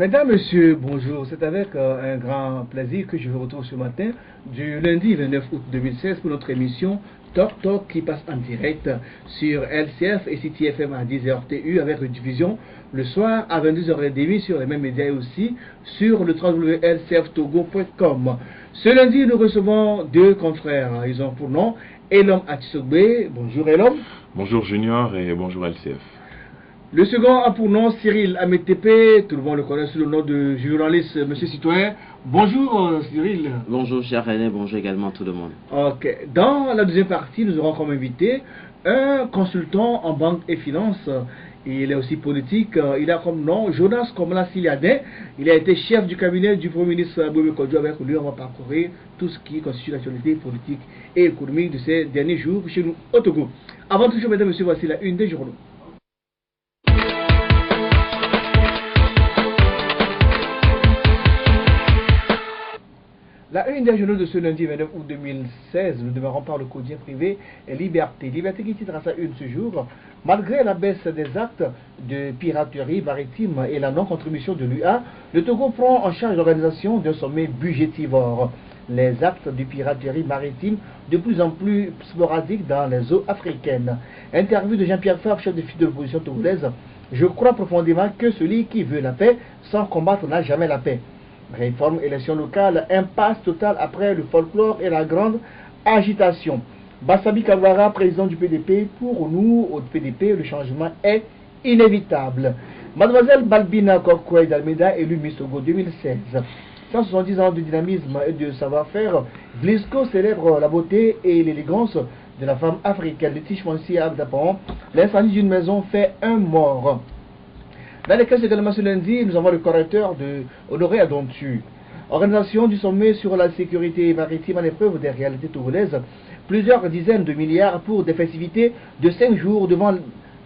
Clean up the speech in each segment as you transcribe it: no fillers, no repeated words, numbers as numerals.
Mesdames, Messieurs, bonjour. C'est avec un grand plaisir que je vous retrouve ce matin du lundi 29 août 2016 pour notre émission Talk Talk qui passe en direct sur LCF et CTFM à 10h TU avec rediffusion le soir à 22h30 sur les mêmes médias et aussi sur le www.lcftogo.com. Ce lundi, nous recevons deux confrères. Ils ont pour nom Elom Atisogbe. Bonjour Elom. Bonjour Junior et bonjour LCF. Le second a pour nom Cyril Ametepe, tout le monde le connaît sous le nom de journaliste Monsieur Citoyen. Bonjour Cyril. Bonjour cher René, bonjour également tout le monde. Ok, dans la deuxième partie, nous aurons comme invité un consultant en banque et finance. Il est aussi politique, il a comme nom Jonas Komla Siliadin. Il a été chef du cabinet du Premier ministre Bobé Kodjo. Avec lui, on va parcourir tout ce qui constitue l'actualité politique et économique de ces derniers jours chez nous au Togo. Avant tout, mesdames et messieurs, voici la une des journaux. La une des journaux de ce lundi 29 août 2016, nous demeurons par le quotidien privé et Liberté. Liberté qui titre à sa une ce jour, malgré la baisse des actes de piraterie maritime et la non-contribution de l'UA, le Togo prend en charge l'organisation d'un sommet budgétivore. Les actes de piraterie maritime de plus en plus sporadiques dans les eaux africaines. Interview de Jean-Pierre Fabre, chef de file de l'opposition togolaise. Je crois profondément que celui qui veut la paix sans combattre n'a jamais la paix. Réforme, élection locale, impasse totale après le folklore et la grande agitation. Bassabi Kawara, président du PDP, pour nous, au PDP, le changement est inévitable. Mademoiselle Balbina Kokwe d'Almeida, élue Miss Togo 2016. 170 ans de dynamisme et de savoir-faire, Blisco célèbre la beauté et l'élégance de la femme africaine. Litige foncier à Abdapan, l'incendie d'une maison fait un mort. Dans les cases également ce lundi, nous avons le correcteur de Honoré Adontu. Organisation du sommet sur la sécurité maritime en épreuve des réalités togolaises. Plusieurs dizaines de milliards pour des festivités de 5 jours devant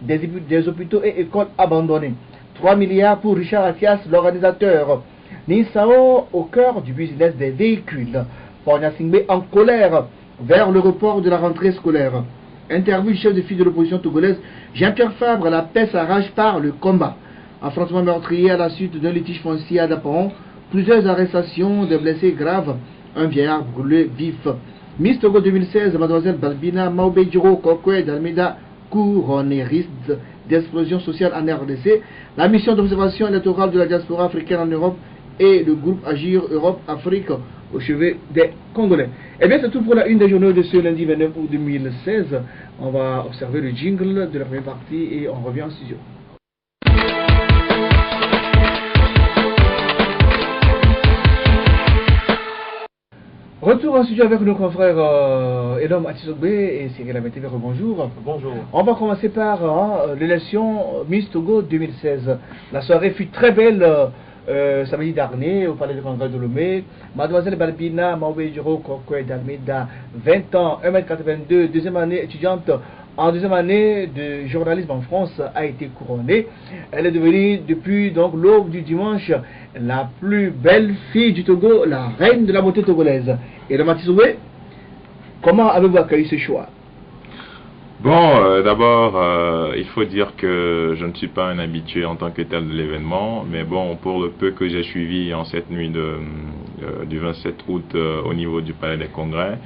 des hôpitaux et écoles abandonnés. 3 milliards pour Richard Attias, l'organisateur. Nisao au cœur du business des véhicules. Pornia Singbe en colère vers le report de la rentrée scolaire. Interview du chef de file de l'opposition togolaise, Jean-Pierre Fabre, la paix s'arrache par le combat. Affrontement meurtrier à la suite d'un litige foncier à Daparon, plusieurs arrestations de blessés graves, un vieillard brûlé vif. Miss Togo 2016, mademoiselle Balbina Maubejiro Kokwe d'Almeida, couronnériste d'explosion sociale en RDC, la mission d'observation électorale de la diaspora africaine en Europe et le groupe Agir Europe-Afrique au chevet des Congolais. Et bien c'est tout pour la une des journaux de ce lundi 29 août 2016. On va observer le jingle de la première partie et on revient en studio. Retour en studio avec nos confrères Elom Atisogbe et Cyril Ametepe. Bonjour. Bonjour. On va commencer par l'élection Miss Togo 2016. La soirée fut très belle samedi dernier au Palais de Congrès de Lomé. Mademoiselle Balbina Maubejiro Kokwe d'Almeida, 20 ans, 1m82, deuxième année étudiante en deuxième année de journalisme en France, a été couronnée. Elle est devenue depuis donc l'aube du dimanche la plus belle fille du Togo, la reine de la beauté togolaise. Et le Matisoué, comment avez-vous accueilli ce choix? Bon, d'abord, il faut dire que je ne suis pas un habitué en tant que tel de l'événement, mais bon, pour le peu que j'ai suivi en cette nuit du 27 août au niveau du Palais des Congrès,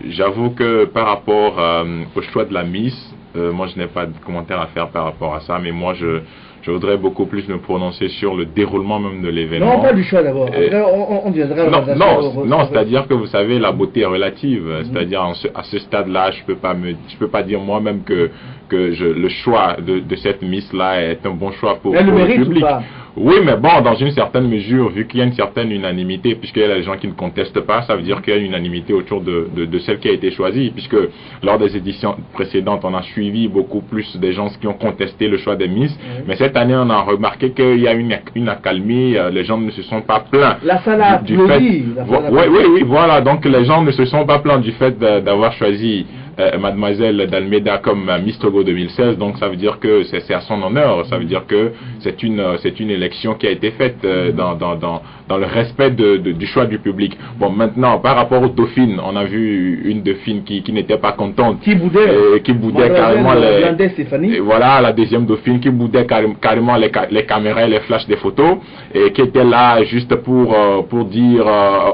j'avoue que par rapport au choix de la Miss, moi je n'ai pas de commentaire à faire par rapport à ça, mais moi je voudrais beaucoup plus me prononcer sur le déroulement même de l'événement. Non, pas du choix d'abord. On viendra non, c'est-à-dire que vous savez, la beauté est relative. C'est-à-dire à ce stade-là, je peux pas dire moi-même que le choix de cette Miss-là est un bon choix pour le public. Ou pas? Oui, mais bon, dans une certaine mesure, vu qu'il y a une certaine unanimité, puisqu'il y a des gens qui ne contestent pas, ça veut dire qu'il y a une unanimité autour de celle qui a été choisie, puisque lors des éditions précédentes, on a suivi beaucoup plus des gens qui ont contesté le choix des Miss, mais cette année, on a remarqué qu'il y a une accalmie, les gens ne se sont pas plaints. La salle a applaudi. Oui, voilà, donc les gens ne se sont pas plaints du fait d'avoir choisi Mademoiselle d'Almeida comme Miss Togo 2016, donc ça veut dire que c'est à son honneur, ça veut dire que c'est une élection qui a été faite dans le respect du choix du public. Bon, maintenant, par rapport aux dauphines, on a vu une dauphine qui n'était pas contente. Qui boudait carrément voilà, la deuxième dauphine qui boudait carrément les caméras et les flashs des photos, et qui était là juste pour dire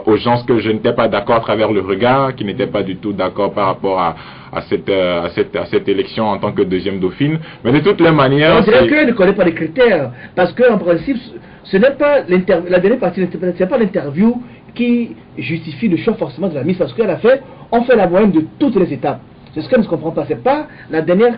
aux gens que je n'étais pas d'accord à travers le regard, qui n'était pas du tout d'accord par rapport à cette élection en tant que deuxième dauphine. Mais de toutes les manières... On dirait qu'elle ne connaît pas les critères, parce qu'en principe, ce n'est pas la dernière partie, ce n'est pas l'interview qui justifie le choix forcément de la Miss, parce qu'elle a fait, on fait la moyenne de toutes les étapes. C'est ce qu'elle ne comprend pas. C'est pas la dernière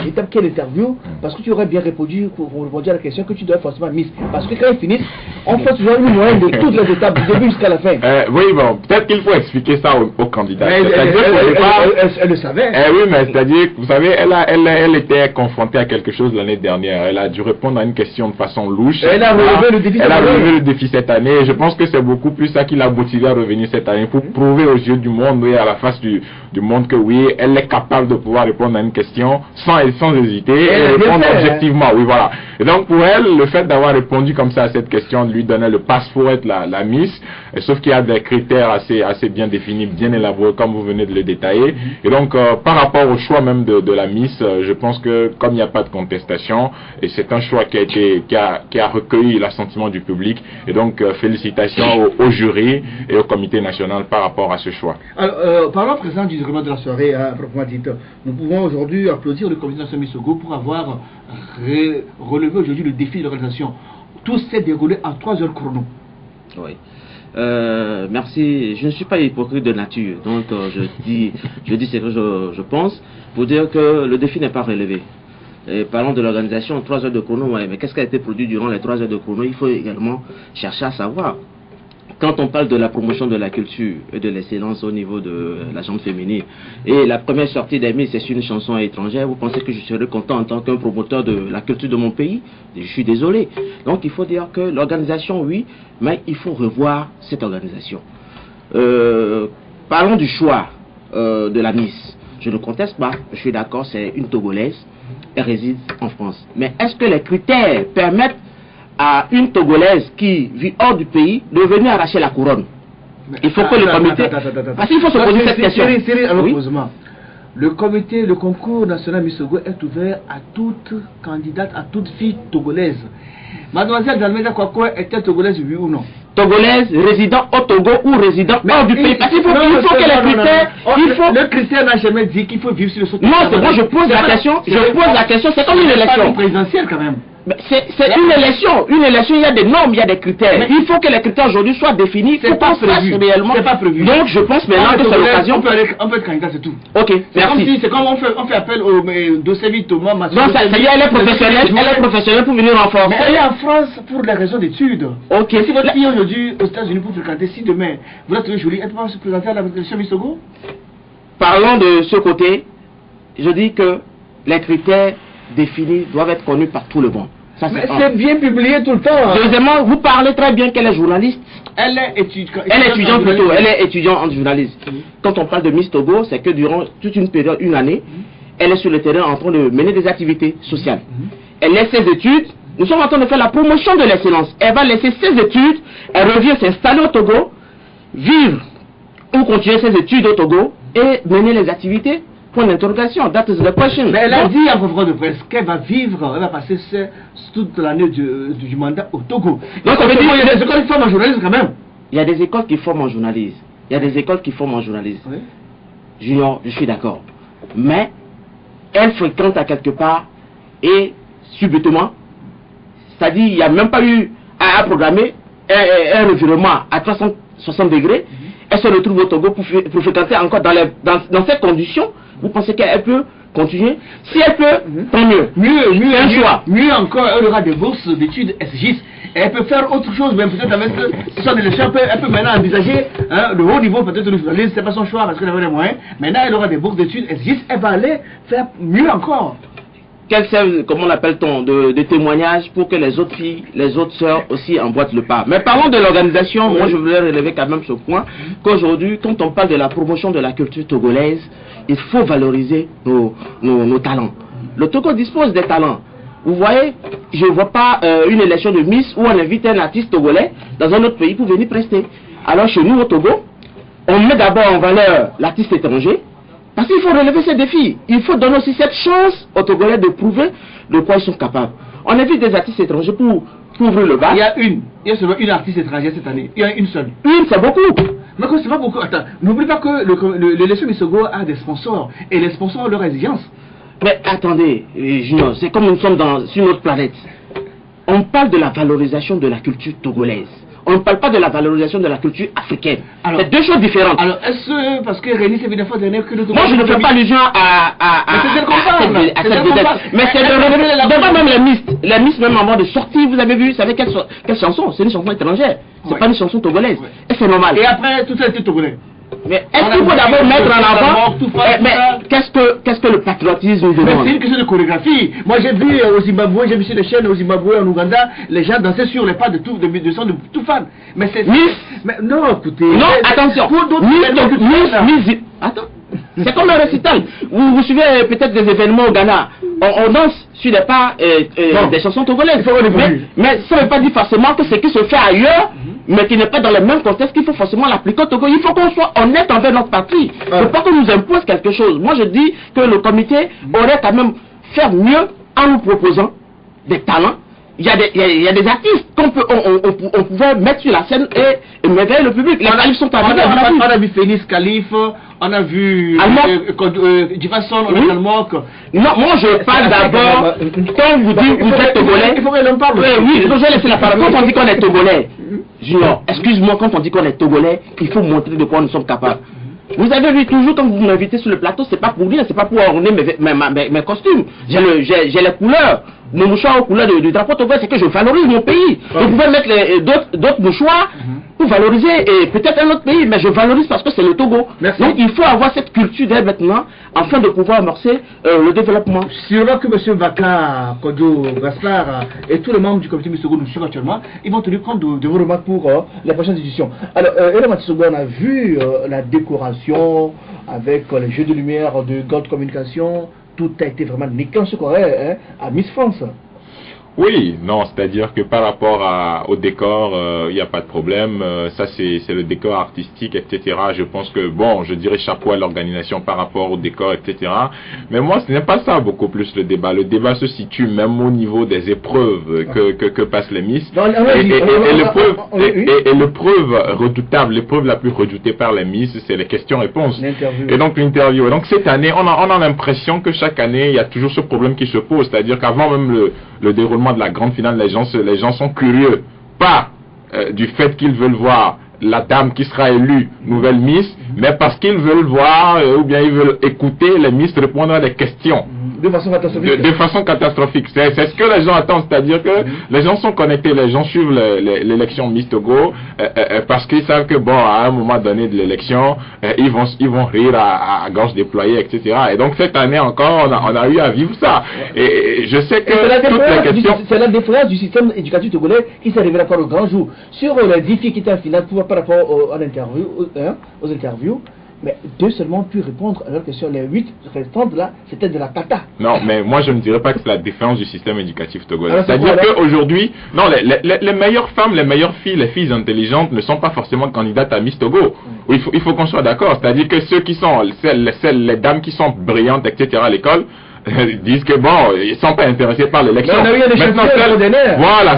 étape qui est l'interview, parce que tu aurais bien répondu à la question que tu dois forcément Miss. Parce que quand ils finissent, on fait toujours une moyenne de toutes les étapes, du début jusqu'à la fin. Oui, bon, peut-être qu'il faut expliquer ça aux candidats. Elle le savait. Oui, mais c'est-à-dire, vous savez, elle était confrontée à quelque chose l'année dernière. Elle a dû répondre à une question de façon louche. Elle a relevé le défi. Elle a relevé le défi cette année. Et je pense que c'est beaucoup plus ça qui l'a motivée à revenir cette année, pour prouver aux yeux du monde, oui, à la face du monde, que oui, elle est capable de pouvoir répondre à une question sans hésiter et répondre objectivement. Oui, voilà. Et donc pour elle, le fait d'avoir répondu comme ça à cette question lui donnait le passe pour être la Miss, sauf qu'il y a des critères assez bien définis, bien élaborés, comme vous venez de le détailler. Et donc par rapport au choix même de la Miss, je pense que comme il n'y a pas de contestation, et c'est un choix qui a recueilli l'assentiment du public, et donc félicitations au jury et au comité national par rapport à ce choix. Alors, parlons présent du déroulement de la soirée, à proprement dit. Nous pouvons aujourd'hui applaudir le comité national Miss Togo pour avoir relevé aujourd'hui le défi de l'organisation. Tout s'est déroulé en 3 heures chrono. Oui. Merci. Je ne suis pas hypocrite de nature, donc je dis ce que je pense, pour dire que le défi n'est pas relevé. Et parlons de l'organisation, 3 heures de chrono, ouais, mais qu'est-ce qui a été produit durant les 3 heures de chrono? Il faut également chercher à savoir. Quand on parle de la promotion de la culture et de l'excellence au niveau de la chambre féminine, et la première sortie des Miss, c'est une chanson étrangère, vous pensez que je serais content en tant qu'un promoteur de la culture de mon pays? Je suis désolé. Donc il faut dire que l'organisation, oui, mais il faut revoir cette organisation. Parlons du choix de la Miss. Je ne conteste pas, je suis d'accord, c'est une Togolaise, elle réside en France. Mais est-ce que les critères permettent à une Togolaise qui vit hors du pays de venir arracher la couronne? Il faut que le comité... Parce qu'il faut se poser cette question. Le comité, le concours national Miss Togo est ouvert à toute candidate, à toute fille togolaise. Mademoiselle Dalmeda Kwakwa était togolaise, oui ou non? Togolaise, résident au Togo ou résident hors du pays. Parce qu'il faut que les critères... Le critère n'a jamais dit qu'il faut vivre sur le sol. Non, c'est bon, je pose la question. C'est comme une élection présidentielle quand même. C'est une élection, il y a des normes, il y a des critères. Mais il faut que les critères aujourd'hui soient définis. C'est pas prévu. C'est pas prévu. Donc je pense maintenant que c'est l'occasion. On peut être candidat, c'est tout. Ok, merci. C'est comme on fait appel au dossier Thomas. Non, ça y est, elle est professionnelle pour venir renforcer. Mais elle est en France pour des raisons d'études. Ok. Si votre fille aujourd'hui aux États-Unis pour fréquenter, si demain vous la trouvez jolie, elle peut se présenter à la élection Miss Togo? Parlons de ce côté. Je dis que les critères définis doivent être connus par tout le monde. C'est bien publié tout le temps. Deuxièmement, vous parlez très bien qu'elle est journaliste. Elle est étudiante en journalisme. Quand on parle de Miss Togo, c'est que durant toute une période, une année, elle est sur le terrain en train de mener des activités sociales. Elle laisse ses études. Nous sommes en train de faire la promotion de l'excellence. Elle va laisser ses études, elle revient s'installer au Togo, vivre ou continuer ses études au Togo et mener les activités. Point d'interrogation, that is the question. Mais elle a dit en conférence de presse qu'elle va vivre, elle va passer toute l'année du mandat au Togo. Donc ça veut dire qu'il y a des écoles qui forment en journalisme quand même. Il y a des écoles qui forment en journalisme. Oui. Junior, je suis d'accord. Mais elle fréquente à quelque part et subitement, c'est-à-dire il n'y a même pas eu à programmer un revirement à 360 degrés. Elle se retrouve au Togo pour fréquenter encore dans ces conditions. Vous pensez qu'elle peut continuer? Si elle peut, tant mieux. Mieux encore, elle aura des bourses d'études SGIS. Elle peut faire autre chose, même peut-être avec son élection, elle peut maintenant envisager le haut niveau, peut-être le journalisme, c'est pas son choix parce qu'elle avait les moyens. Maintenant, elle aura des bourses d'études SGIS, elle va aller faire mieux encore. Comment l'appelle-t-on, de témoignages pour que les autres filles, les autres sœurs aussi emboîtent le pas. Mais parlons de l'organisation, moi je voulais relever quand même ce point, qu'aujourd'hui, quand on parle de la promotion de la culture togolaise, il faut valoriser nos talents. Le Togo dispose des talents. Vous voyez, je ne vois pas une élection de Miss où on invite un artiste togolais dans un autre pays pour venir prester. Alors chez nous au Togo, on met d'abord en valeur l'artiste étranger, parce qu'il faut relever ces défis. Il faut donner aussi cette chance aux Togolais de prouver de quoi ils sont capables. On invite des artistes étrangers pour ouvrir le bal. Il y a seulement une artiste étrangère cette année. Il y en a une seule. Une, c'est beaucoup. Mais c'est pas beaucoup. Attends, n'oublie pas que l'élection Miss Togo a des sponsors. Et les sponsors ont leurs exigences. Mais attendez, Junior, c'est comme nous sommes sur notre planète. On parle de la valorisation de la culture togolaise. On ne parle pas de la valorisation de la culture africaine. C'est deux choses différentes. Alors, est-ce parce que Rémi s'est venu fois dernière que le Togo... Moi, je ne fais pas allusion mais c'est devant même les Miss. Les Miss, même avant de sortir, vous avez vu, vous savez quelle chanson? C'est une chanson étrangère. C'est pas une chanson togolaise. Et c'est normal. Et après, tout ça était togolais. Mais est-ce qu'il faut d'abord mettre en avant mais qu'est-ce que le patriotisme nous demande? C'est une question de chorégraphie. Moi j'ai vu au Zimbabwe, j'ai vu sur les chaînes au Zimbabwe, en Ouganda, les gens dansaient sur les pas de tout fan. Mais c'est... Mais non, écoutez... Non, attention. Attends. C'est comme un récital. Vous suivez peut-être des événements au Ghana. On danse sur les pas des chansons togolaises. Mais ça ne veut pas dire forcément que ce qui se fait ailleurs, mais qui n'est pas dans le même contexte, qu'il faut forcément l'appliquer au Togo. Il faut qu'on soit honnête envers notre patrie. Il ne faut pas qu'on nous impose quelque chose. Moi je dis que le comité aurait quand même faire mieux en nous proposant des talents. Il y a des artistes qu'on pouvait mettre sur la scène et réveiller le public. Les Califs sont arrivés. On a vu Phoenix Calif, on a vu Jefferson, on a vu Almok. Non, moi je parle d'abord, quand vous dites vous êtes togolais. Il faut que l'on parle. Oui, je vais laisser la parole. Quand on dit qu'on est togolais, Junior, excuse-moi, quand on dit qu'on est togolais, il faut montrer de quoi nous sommes capables. Vous avez vu toujours quand vous m'invitez sur le plateau, c'est pas pour rien, c'est pas pour orner mes costumes. J'ai les couleurs. Mon mouchoir aux couleurs du drapeau togolais, c'est que je valorise mon pays. Vous pouvez mettre d'autres mouchoirs pour valoriser et peut-être un autre pays, mais je valorise parce que c'est le Togo. Merci. Donc il faut avoir cette culture dès maintenant afin de pouvoir amorcer le développement. Sûrement que M. Vaka, Kodio, Gaspard et tous les membres du comité Miss Togo nous suivent actuellement, ils vont tenir compte de vos remarques pour la prochaine édition. Alors, Ella Matissogo, on a vu la décoration avec les jeux de lumière de Gold Communication. Tout a été vraiment nickel ce qu'on à Miss France. Oui, non, c'est-à-dire que par rapport au décor, il n'y a pas de problème. Ça, c'est le décor artistique, etc. Je pense que, bon, je dirais chapeau à l'organisation par rapport au décor, etc. Mais moi, ce n'est pas ça beaucoup plus le débat. Le débat se situe même au niveau des épreuves que passent les Miss. Et l'épreuve redoutable, l'épreuve la plus redoutée par les Miss, c'est les questions-réponses. Et donc l'interview. Et donc cette année, on a l'impression que chaque année, il y a toujours ce problème qui se pose. C'est-à-dire qu'avant même le déroulement de la grande finale, les gens sont curieux, pas du fait qu'ils veulent voir la dame qui sera élue nouvelle Miss, mais parce qu'ils veulent voir ou bien ils veulent écouter les Miss répondre à des questions. De façon catastrophique. De façon catastrophique. C'est ce que les gens attendent, c'est-à-dire que les gens sont connectés, les gens suivent l'élection Miss Togo parce qu'ils savent que bon, à un moment donné de l'élection, ils vont rire à gorge déployée, etc. Et donc cette année encore, on a eu à vivre ça. Et je sais que c'est la défaillance du système éducatif togolais qui s'est révélé encore au grand jour. Sur les 10 filles qui étaient en finale par rapport aux interviews, mais 2 seulement ont pu répondre à leurs questions. Les 8 restantes là, c'était de la cata. Non, mais moi je ne dirais pas que c'est la défaillance du système éducatif togolais. C'est-à-dire qu'aujourd'hui, non, les meilleures femmes, les meilleures filles, les filles intelligentes ne sont pas forcément candidates à Miss Togo. Il faut qu'on soit d'accord. C'est-à-dire que ceux qui sont, les dames qui sont brillantes, etc. à l'école, disent que bon, ils ne sont pas intéressés par l'élection. Maintenant,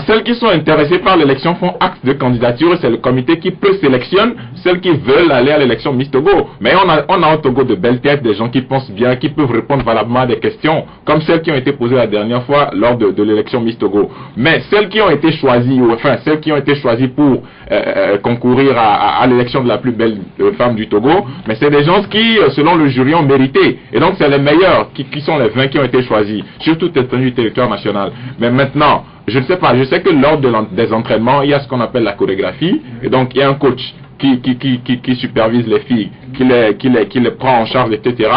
celles qui sont intéressées par l'élection font acte de candidature et c'est le comité qui peut sélectionner celles qui veulent aller à l'élection Miss Togo. Mais on a au Togo de belles têtes, des gens qui pensent bien, qui peuvent répondre valablement à des questions, comme celles qui ont été posées la dernière fois lors de l'élection Miss Togo. Mais celles qui ont été choisies, celles qui ont été choisies pour concourir à l'élection de la plus belle femme du Togo, mais c'est des gens qui, selon le jury, ont mérité. Et donc c'est les meilleurs qui sont les 20 qui ont été choisis, surtout étendu du territoire national. Mais maintenant, je ne sais pas, je sais que lors des entraînements, il y a ce qu'on appelle la chorégraphie, et donc il y a un coach qui supervise les filles, qui les prend en charge, etc.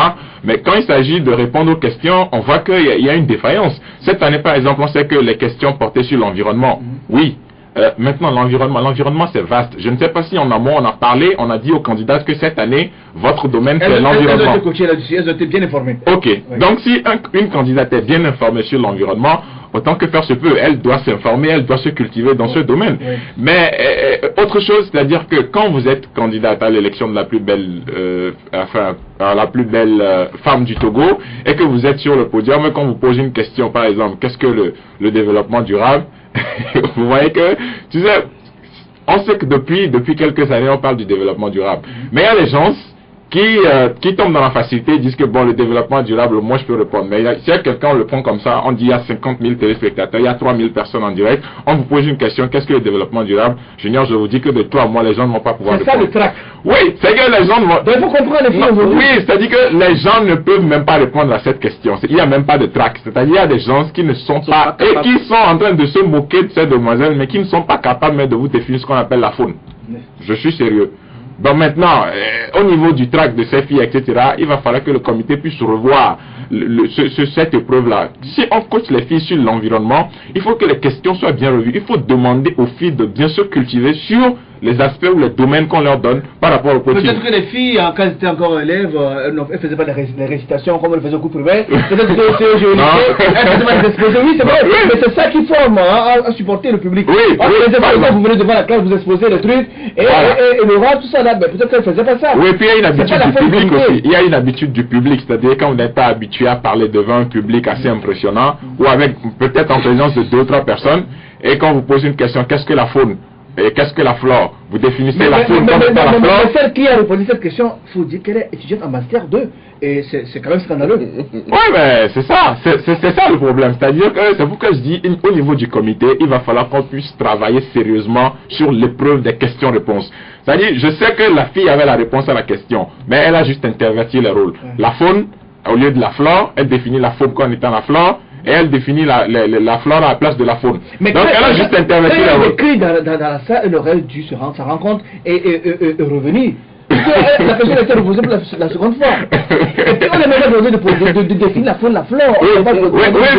Mais quand il s'agit de répondre aux questions, on voit qu'il y a une défaillance. Cette année, par exemple, on sait que les questions portaient sur l'environnement. Oui. Maintenant, l'environnement c'est vaste. Je ne sais pas si en amont on a parlé, on a dit aux candidats que cette année, votre domaine c'est l'environnement. Elles ont été coachées là-dessus, elles ont été bien informées. Ok, Oui. donc si une candidate est bien informée sur l'environnement, autant que faire se peut, elle doit s'informer, elle doit se cultiver dans ce domaine. Oui. Mais autre chose, c'est-à-dire que quand vous êtes candidate à l'élection de la plus belle, la plus belle femme du Togo, et que vous êtes sur le podium, et qu'on vous pose une question, par exemple, qu'est-ce que le développement durable? Vous voyez que, tu sais, on sait que depuis quelques années, on parle du développement durable. Mais il y a des gens qui tombent dans la facilité et disent que bon, le développement durable, moi je peux répondre. Mais si quelqu'un le prend comme ça, on dit il y a 50 000 téléspectateurs, il y a 3 000 personnes en direct, on vous pose une question, qu'est-ce que le développement durable? Junior, je vous dis que de toi à moi, les gens ne vont pas pouvoir répondre. C'est ça le trac. Oui, c'est que les gens ne vont... Donc il faut comprendre les filles aujourd'hui. Oui, c'est-à-dire que les gens ne peuvent même pas répondre à cette question. Il n'y a même pas de trac. C'est-à-dire qu'il y a des gens qui ne sont pas... et qui sont en train de se moquer de ces demoiselles, mais qui ne sont pas capables même de vous définir ce qu'on appelle la faune. Je suis sérieux. Donc maintenant, au niveau du trac de ces filles, etc., il va falloir que le comité puisse revoir cette épreuve-là. Si on coach les filles sur l'environnement, il faut que les questions soient bien revues. Il faut demander aux filles de bien se cultiver sur les aspects ou les domaines qu'on leur donne par rapport au coaching. Peut-être que les filles, quand elles étaient encore élèves, elles ne faisaient pas les récitations comme elles faisaient au cours primaire. Peut-être que c'est géologique, elles faisaient pas les exposés. Oui, c'est vrai, mais c'est ça qui forme à supporter le public. Oui, Par exemple, vous venez devant la classe, vous exposez les trucs, et le roi, tout ça là, mais peut-être qu'elles ne faisaient pas ça. Oui, puis il y a une habitude du public aussi. Il y a une habitude du public, c'est-à-dire quand vous n'êtes pas habitué à parler devant un public assez impressionnant, ou avec peut-être en présence de 2 ou 3 personnes, et quand vous posez une question, qu'est-ce que la faune? Et qu'est-ce que la flore? Vous définissez la faune comme étant la flore. Mais celle qui a répondu cette question, il faut dire qu'elle est étudiante en master 2. Et c'est quand même scandaleux. Oui, mais c'est ça. C'est ça le problème. C'est-à-dire que c'est pourquoi je dis, au niveau du comité, il va falloir qu'on puisse travailler sérieusement sur l'épreuve des questions-réponses. C'est-à-dire, je sais que la fille avait la réponse à la question, mais elle a juste interverti les rôles. La faune, au lieu de la flore, elle définit la faune comme étant la flore, et elle définit la flore à la place de la faune. Mais donc elle a juste interverti les rôles. Écrit dans la salle, elle aurait dû se rendre compte et revenir. La question a été reposée pour la seconde fois. Et puis on est même besoin de définir la faune, la flore. Oui, mais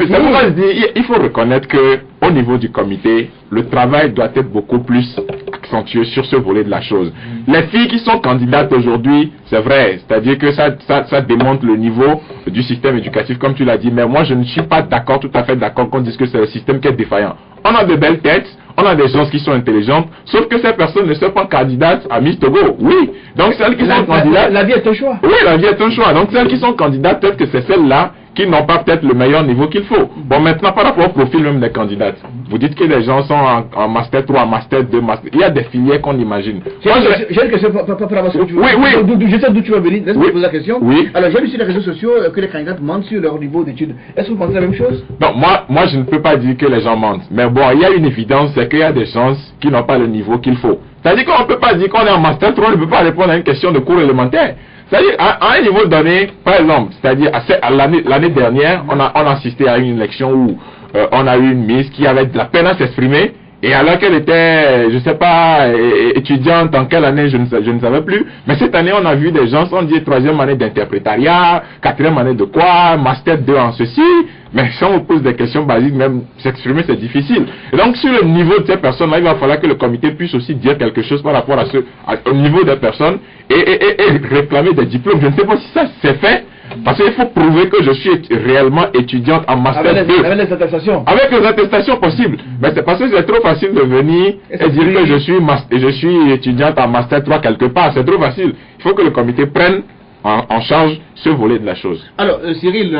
c'est pourquoi je dis, il faut reconnaître que au niveau du comité, le travail doit être beaucoup plus accentué sur ce volet de la chose. Les filles qui sont candidates aujourd'hui, c'est vrai, c'est-à-dire que ça démontre le niveau du système éducatif, comme tu l'as dit, mais moi je ne suis pas d'accord, tout à fait d'accord qu'on dise que c'est le système qui est défaillant. On a de belles têtes, on a des gens qui sont intelligentes, sauf que ces personnes ne sont pas candidates à Miss Togo. Oui, donc celles qui sont candidates... La vie est un choix. Oui, la vie est un choix. Donc celles qui sont candidates, peut-être que c'est celles-là qui n'ont pas peut-être le meilleur niveau qu'il faut. Bon, maintenant, par rapport au profil même des candidates, vous dites que les gens sont en Master 3, Master 2, Master... Il y a des filières qu'on imagine. J'ai une question par rapport à ce que tu veux. Oui. Je sais d'où tu vas venir. Laisse-moi poser la question. Oui. Alors, j'ai lu sur les réseaux sociaux que les candidates mentent sur leur niveau d'études. Est-ce que vous pensez la même chose? Non, moi, je ne peux pas dire que les gens mentent. Mais bon, il y a une évidence, c'est qu'il y a des gens qui n'ont pas le niveau qu'il faut. C'est-à-dire qu'on ne peut pas dire qu'on est en Master 3, on ne peut pas répondre à une question de cours élémentaire. C'est-à-dire, à un niveau donné, par exemple, c'est-à-dire, l'année dernière, on a assisté à une élection où on a eu une Miss qui avait de la peine à s'exprimer, et alors qu'elle était, je sais pas, étudiante en quelle année, je ne savais plus, mais cette année, on a vu des gens, on dit 3e année d'interprétariat, 4e année de quoi, Master 2 en ceci, mais si on vous pose des questions basiques, même s'exprimer, c'est difficile. Et donc, sur le niveau de ces personnes-là, il va falloir que le comité puisse aussi dire quelque chose par rapport au niveau des personnes et réclamer des diplômes. Je ne sais pas si ça s'est fait, parce qu'il faut prouver que je suis réellement étudiante en Master 2. Avec les attestations. Avec les attestations possibles. Mais c'est parce que c'est trop facile de venir et dire que je suis étudiante en Master 3 quelque part. C'est trop facile. Il faut que le comité prenne en charge ce volet de la chose. Alors, Cyril,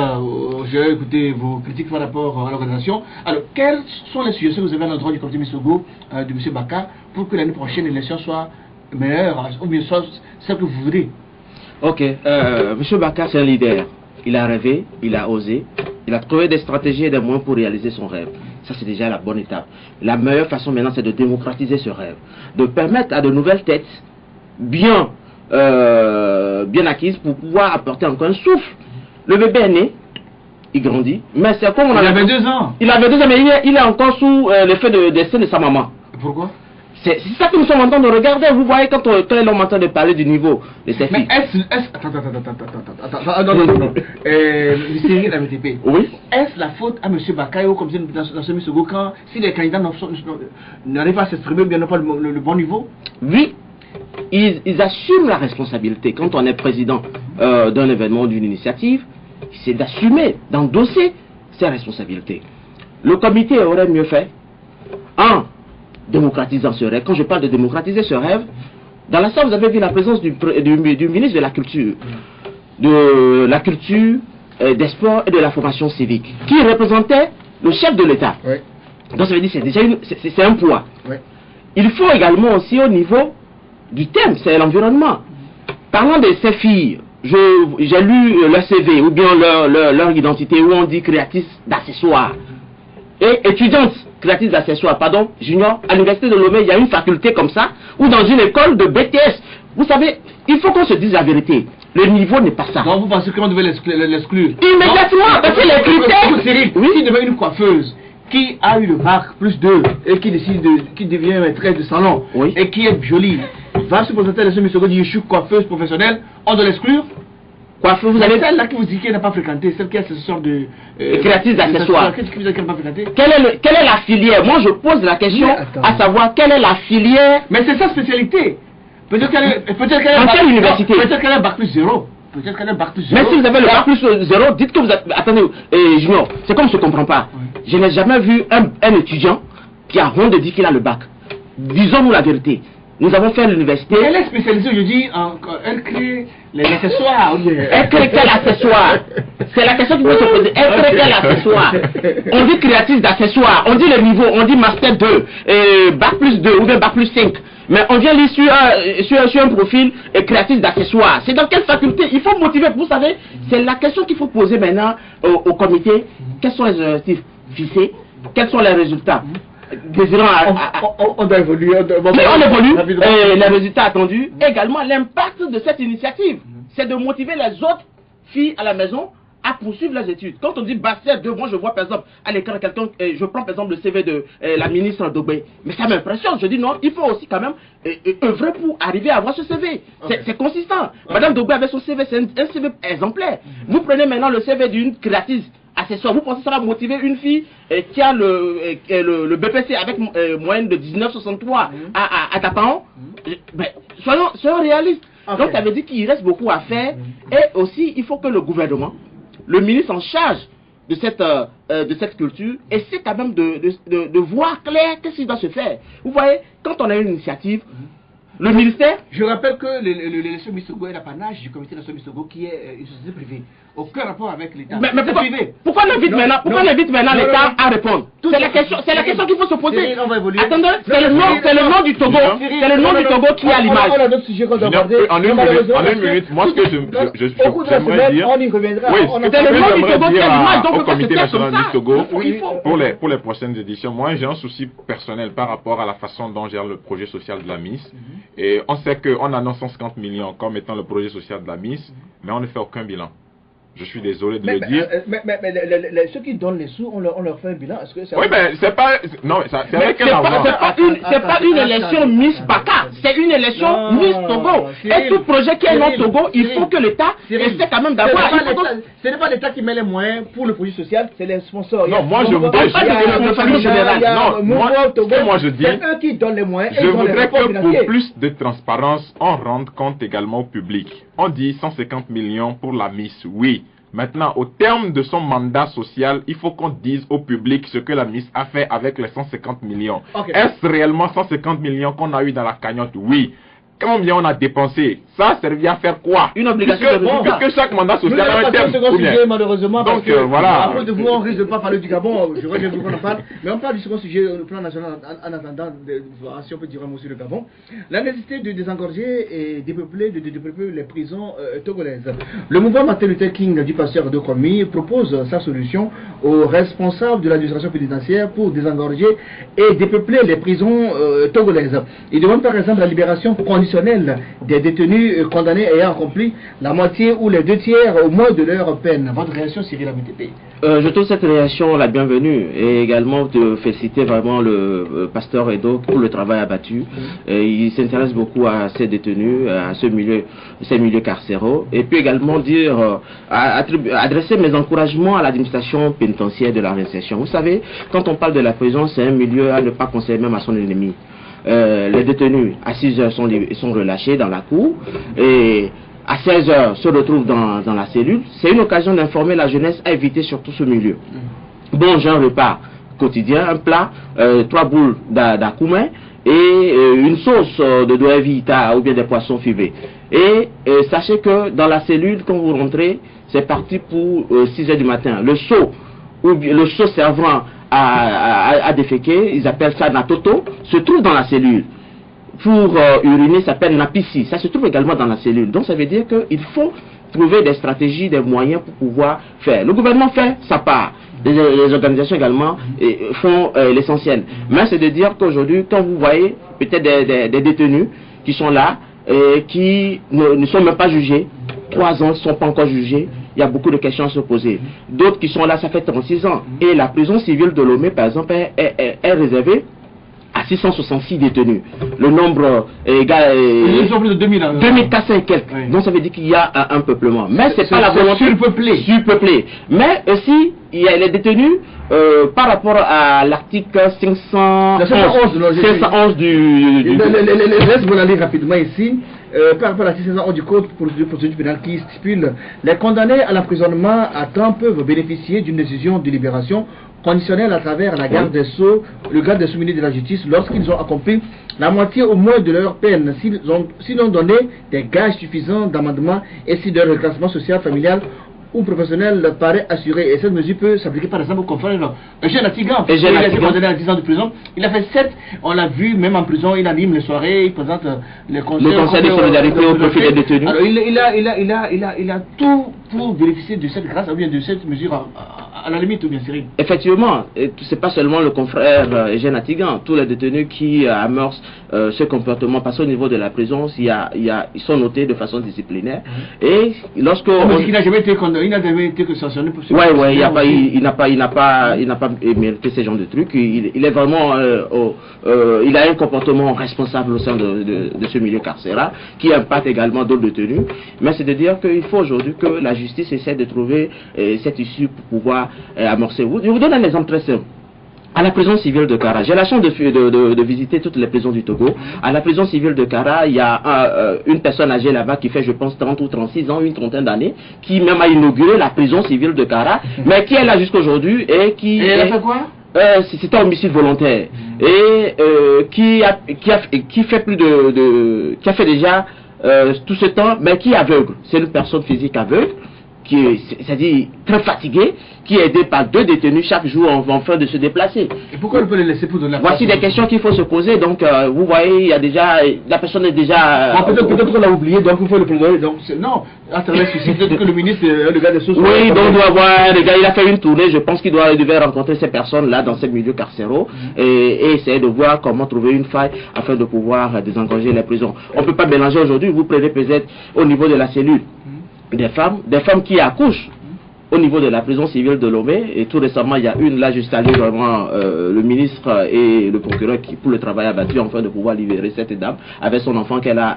j'ai écouté vos critiques par rapport à l'organisation. Alors, quelles sont les suggestions que vous avez à l'endroit du comité Miss Togo, de M. Baka, pour que l'année prochaine, l'élection soit meilleure, ou bien soit celle que vous voudrez? Ok, M. Baka, c'est un leader. Il a rêvé, il a osé, il a trouvé des stratégies et des moyens pour réaliser son rêve. Ça, c'est déjà la bonne étape. La meilleure façon maintenant, c'est de démocratiser ce rêve, de permettre à de nouvelles têtes bien acquises pour pouvoir apporter encore un souffle. Le bébé est né, il grandit, mais c'est comme on avait 2 ans. Il avait 2 ans, mais il est encore sous l'effet de décès de sa maman. Pourquoi? C'est ça que nous sommes en train de regarder. Vous voyez, quand on est en train de parler du niveau de ces filles. Mais attends, non. Cyril MTP. Oui. Est-ce la faute à M. Bakayo, comme c'est dans ce Misogo, quand si les candidats n'arrivent pas à s'exprimer, bien n'ont pas le bon niveau? Oui. Ils assument la responsabilité. Quand on est président d'un événement, d'une initiative, c'est d'assumer, d'endosser ses responsabilités. Le comité aurait mieux fait en démocratisant ce rêve. Quand je parle de démocratiser ce rêve, dans la salle, vous avez vu la présence du ministre de la Culture, des Sports et de la formation civique, qui représentait le chef de l'État. Oui. Donc ça veut dire que c'est déjà c'est un poids. Oui. Il faut également aussi au niveau du thème, c'est l'environnement. Parlant de ces filles, j'ai lu leur CV ou bien leur identité où on dit créatrice d'accessoires. Et étudiante créatrice d'accessoires, pardon, junior, à l'université de Lomé, il y a une faculté comme ça, ou dans une école de BTS. Vous savez, il faut qu'on se dise la vérité. Le niveau n'est pas ça. Donc vous pensez qu'on devait l'exclure? Immédiatement, parce que les critères... Cyril, oui, si devait une coiffeuse qui a eu le bac plus 2 et qui devient maîtresse de salon, oui, et qui est jolie, va se présenter à la seconde, dit je suis coiffeuse professionnelle, on doit l'exclure? Coiffeuse, vous avez celle-là qui vous dit qu'elle n'a pas fréquenté, celle qui a ce sort de créatrice d'accessoires. Qu'est-ce qui vous dit qu'elle n'a pas fréquenté? Quelle est la filière? Moi je pose la question à savoir quelle est la filière. Mais c'est sa spécialité. Peut-être qu'elle est en quelle université? Peut-être qu'elle a un bac plus 0. Peut-être qu'elle a un bac plus 0. Mais si vous avez le bac plus 0, dites que vous êtes... Attendez, Junior, c'est comme je ne comprends pas. Oui. Je n'ai jamais vu un étudiant qui a honte de dire qu'il a le bac. Disons-nous la vérité. Nous avons fait l'université. Elle est spécialisée, je dis, elle crée les accessoires. Elle crée quel accessoire? C'est la question qu'il faut se poser. Elle crée quel accessoire? On dit créatrice d'accessoires, on dit le niveau, on dit master 2, bac plus 2 ou bien bac plus 5. Mais on vient lire sur un profil créatrice d'accessoires. C'est dans quelle faculté? Il faut motiver. Vous savez, c'est la question qu'il faut poser maintenant au comité. Quels sont les objectifs fixés? Quels sont les résultats? On doit évoluer. On évolue. Les résultats attendus. Également, l'impact de cette initiative, c'est de motiver les autres filles à la maison à poursuivre leurs études. Quand on dit Basset 2, moi je vois par exemple à l'écran quelqu'un, je prends par exemple le CV de la ministre Dogbe, mais ça m'impressionne. Je dis non, il faut aussi quand même œuvrer pour arriver à avoir ce CV. C'est consistant. Madame Dogbe avait son CV, c'est un CV exemplaire. Vous prenez maintenant le CV d'une créatrice accessoire, vous pensez que ça va motiver une fille qui a le BPC avec moyenne de 19,63 à Tapan? Ben, soyons réalistes. Okay. Donc ça veut dire qu'il reste beaucoup à faire. Et aussi, il faut que le gouvernement, le ministre en charge de cette culture, essaie quand même de voir clair qu'est-ce qui doit se faire. Vous voyez, quand on a une initiative, le ministère... Je rappelle que le Somisogo est l'apanage du comité de Somisogo qui est une société privée. Aucun rapport avec l'État. Mais pourquoi on invite maintenant l'État à répondre? C'est la question qu'il faut se poser. Attendez, c'est le nom du Togo. C'est le nom du Togo qui est à l'image. On a d'autres sujets qu'on doit aborder. En une minute, moi ce que j'aimerais dire... On y reviendra. Oui, ce que j'aimerais dire au comité national du Togo, pour les prochaines éditions, moi j'ai un souci personnel par rapport à la façon dont gère le projet social de la MIS. Et on sait qu'on annonce 150 millions comme étant le projet social de la MIS, mais on ne fait aucun bilan. Je suis désolé de le dire. Mais ceux qui donnent les sous, on leur fait un bilan. Est-ce que oui, mais c'est pas... Non, c'est avec quel argent? C'est pas une élection Miss Baka, c'est une élection Miss Togo. Et tout projet qui est non Togo, il faut que l'État essaie quand même d'avoir... Ce n'est pas l'État qui met les moyens pour le projet social, c'est les sponsors. Non, moi je voudrais... Non, moi je dis... C'est eux qui donnent les moyens. Je voudrais que pour plus de transparence, on rende compte également au public. On dit 150 millions pour la Miss, oui. Maintenant, au terme de son mandat social, il faut qu'on dise au public ce que la Miss a fait avec les 150 millions. Okay. Est-ce réellement 150 millions qu'on a eu dans la cagnotte? Oui. Combien on a dépensé? Ça a servi à faire quoi? Une obligation de résultat. Puisque chaque mandat social a un terme. Sujet, malheureusement, donc parce que, voilà. À cause de vous, on risque de ne pas parler du Gabon. Je reviens qu'on en parle. Mais on parle du second sujet, le plan national, en attendant, si on peut dire un mot sur le Gabon. La nécessité de désengorger et dépeupler les prisons togolaises. Le mouvement Martin Luther King du pasteur de Kwame propose sa solution aux responsables de l'administration pénitentiaire pour désengorger et dépeupler les prisons togolaises. Il demande par exemple la libération conditionnelle conditionnelle des détenus condamnés ayant accompli la moitié ou les 2/3 au moins de leur peine. Votre réaction, Cyril Amitépé? Je trouve cette réaction la bienvenue et également de féliciter vraiment le pasteur Edo pour le travail abattu. Il s'intéresse beaucoup à ces détenus, à ces milieux carcéraux, et puis également dire, adresser mes encouragements à l'administration pénitentiaire de la réinsertion. Vous savez, quand on parle de la prison, c'est un milieu à ne pas conseiller même à son ennemi. Les détenus à 6 heures sont relâchés dans la cour et à 16 heures se retrouvent dans la cellule. C'est une occasion d'informer la jeunesse à éviter surtout ce milieu. Bon, j'ai un repas quotidien, un plat, 3 boules d'akoumé et une sauce de doya vita ou bien des poissons fibrés. Et sachez que dans la cellule, quand vous rentrez, c'est parti pour 6 heures du matin. Le seau servant à déféquer, ils appellent ça natoto, se trouve dans la cellule. Pour uriner, ça s'appelle napissi. Ça se trouve également dans la cellule. Donc ça veut dire qu'il faut trouver des stratégies, des moyens pour pouvoir faire. Le gouvernement fait sa part. Les organisations également font l'essentiel. Mais c'est de dire qu'aujourd'hui, quand vous voyez peut-être des détenus qui sont là et qui ne sont même pas jugés, 3 ans ne sont pas encore jugés, il y a beaucoup de questions à se poser. D'autres qui sont là, ça fait 36 ans. Et la prison civile de Lomé, par exemple, est réservée à 666 détenus. Le nombre est égal. Ils sont plus de 2000. 2400 et quelques. Oui. Donc ça veut dire qu'il y a un peuplement. Mais c'est pas la volonté. Surpeuplé. Mais aussi, il y a les détenus par rapport à l'article 511 du. Laisse-moi aller rapidement ici. Par rapport à l'article 511 du Code de procédure pénale qui stipule les condamnés à l'emprisonnement à temps peuvent bénéficier d'une décision de libération conditionnelle à travers la garde des Sceaux, le garde des Sceaux ministre de la Justice, lorsqu'ils ont accompli la moitié au moins de leur peine, s'ils ont donné des gages suffisants d'amendement et si leur reclassement social, familial ou professionnel paraît assuré. Et cette mesure peut s'appliquer par exemple au confrère Eugène Atigan. Il a été condamné à 10 ans de prison. Il a fait 7, on l'a vu même en prison, il anime les soirées, il présente les conseils. Le conseil de solidarité au profit des détenus. Alors il a tout pour bénéficier de cette grâce ou bien de cette mesure à la limite ou bien Cyril. Effectivement, c'est pas seulement le confrère Eugène Atigan, tous les détenus qui amorcent ce comportement, parce qu'au niveau de la prison, ils sont notés de façon disciplinaire. Et lorsque il n'a jamais été condamné. Il n'a jamais été sanctionné pour ce il n'a pas mérité ce genre de trucs. Il est vraiment, il a un comportement responsable au sein de ce milieu carcéral qui impacte également d'autres détenus. Mais c'est de dire qu'il faut aujourd'hui que la justice essaie de trouver cette issue pour pouvoir amorcer. Je vous donne un exemple très simple. À la prison civile de Kara, j'ai la chance de visiter toutes les prisons du Togo. À la prison civile de Kara, il y a une personne âgée là-bas qui fait, je pense, 30 ou 36 ans, une trentaine d'années, qui même a inauguré la prison civile de Kara, mais qui est là jusqu'aujourd'hui et qui... Et elle a fait quoi? C'était un homicide volontaire. Et qui fait plus qui a fait déjà tout ce temps, mais qui est aveugle. C'est une personne physique aveugle, qui est, c'est-à-dire très fatigué, qui est aidé par 2 détenus chaque jour en train de se déplacer. Et pourquoi on peut les laisser pour donner la Voici des questions qu'il faut se poser. Donc, vous voyez, il y a déjà, la personne est déjà... peut-être qu'on l'a oublié, donc il faut le plaidoyer. Donc, non, peut-être que le ministre, le gars des sources... Oui, donc il doit avoir, le gars, il a fait une tournée, je pense qu'il devait rencontrer ces personnes-là dans ces milieux carcéraux et essayer de voir comment trouver une faille afin de pouvoir désengorger les prisons. On ne peut pas mélanger aujourd'hui, vous prenez peut-être au niveau de la cellule des femmes qui accouchent au niveau de la prison civile de Lomé, et tout récemment il y a une, là juste allé vraiment le ministre et le procureur qui pour le travail abattu afin de pouvoir libérer cette dame avec son enfant qu'elle a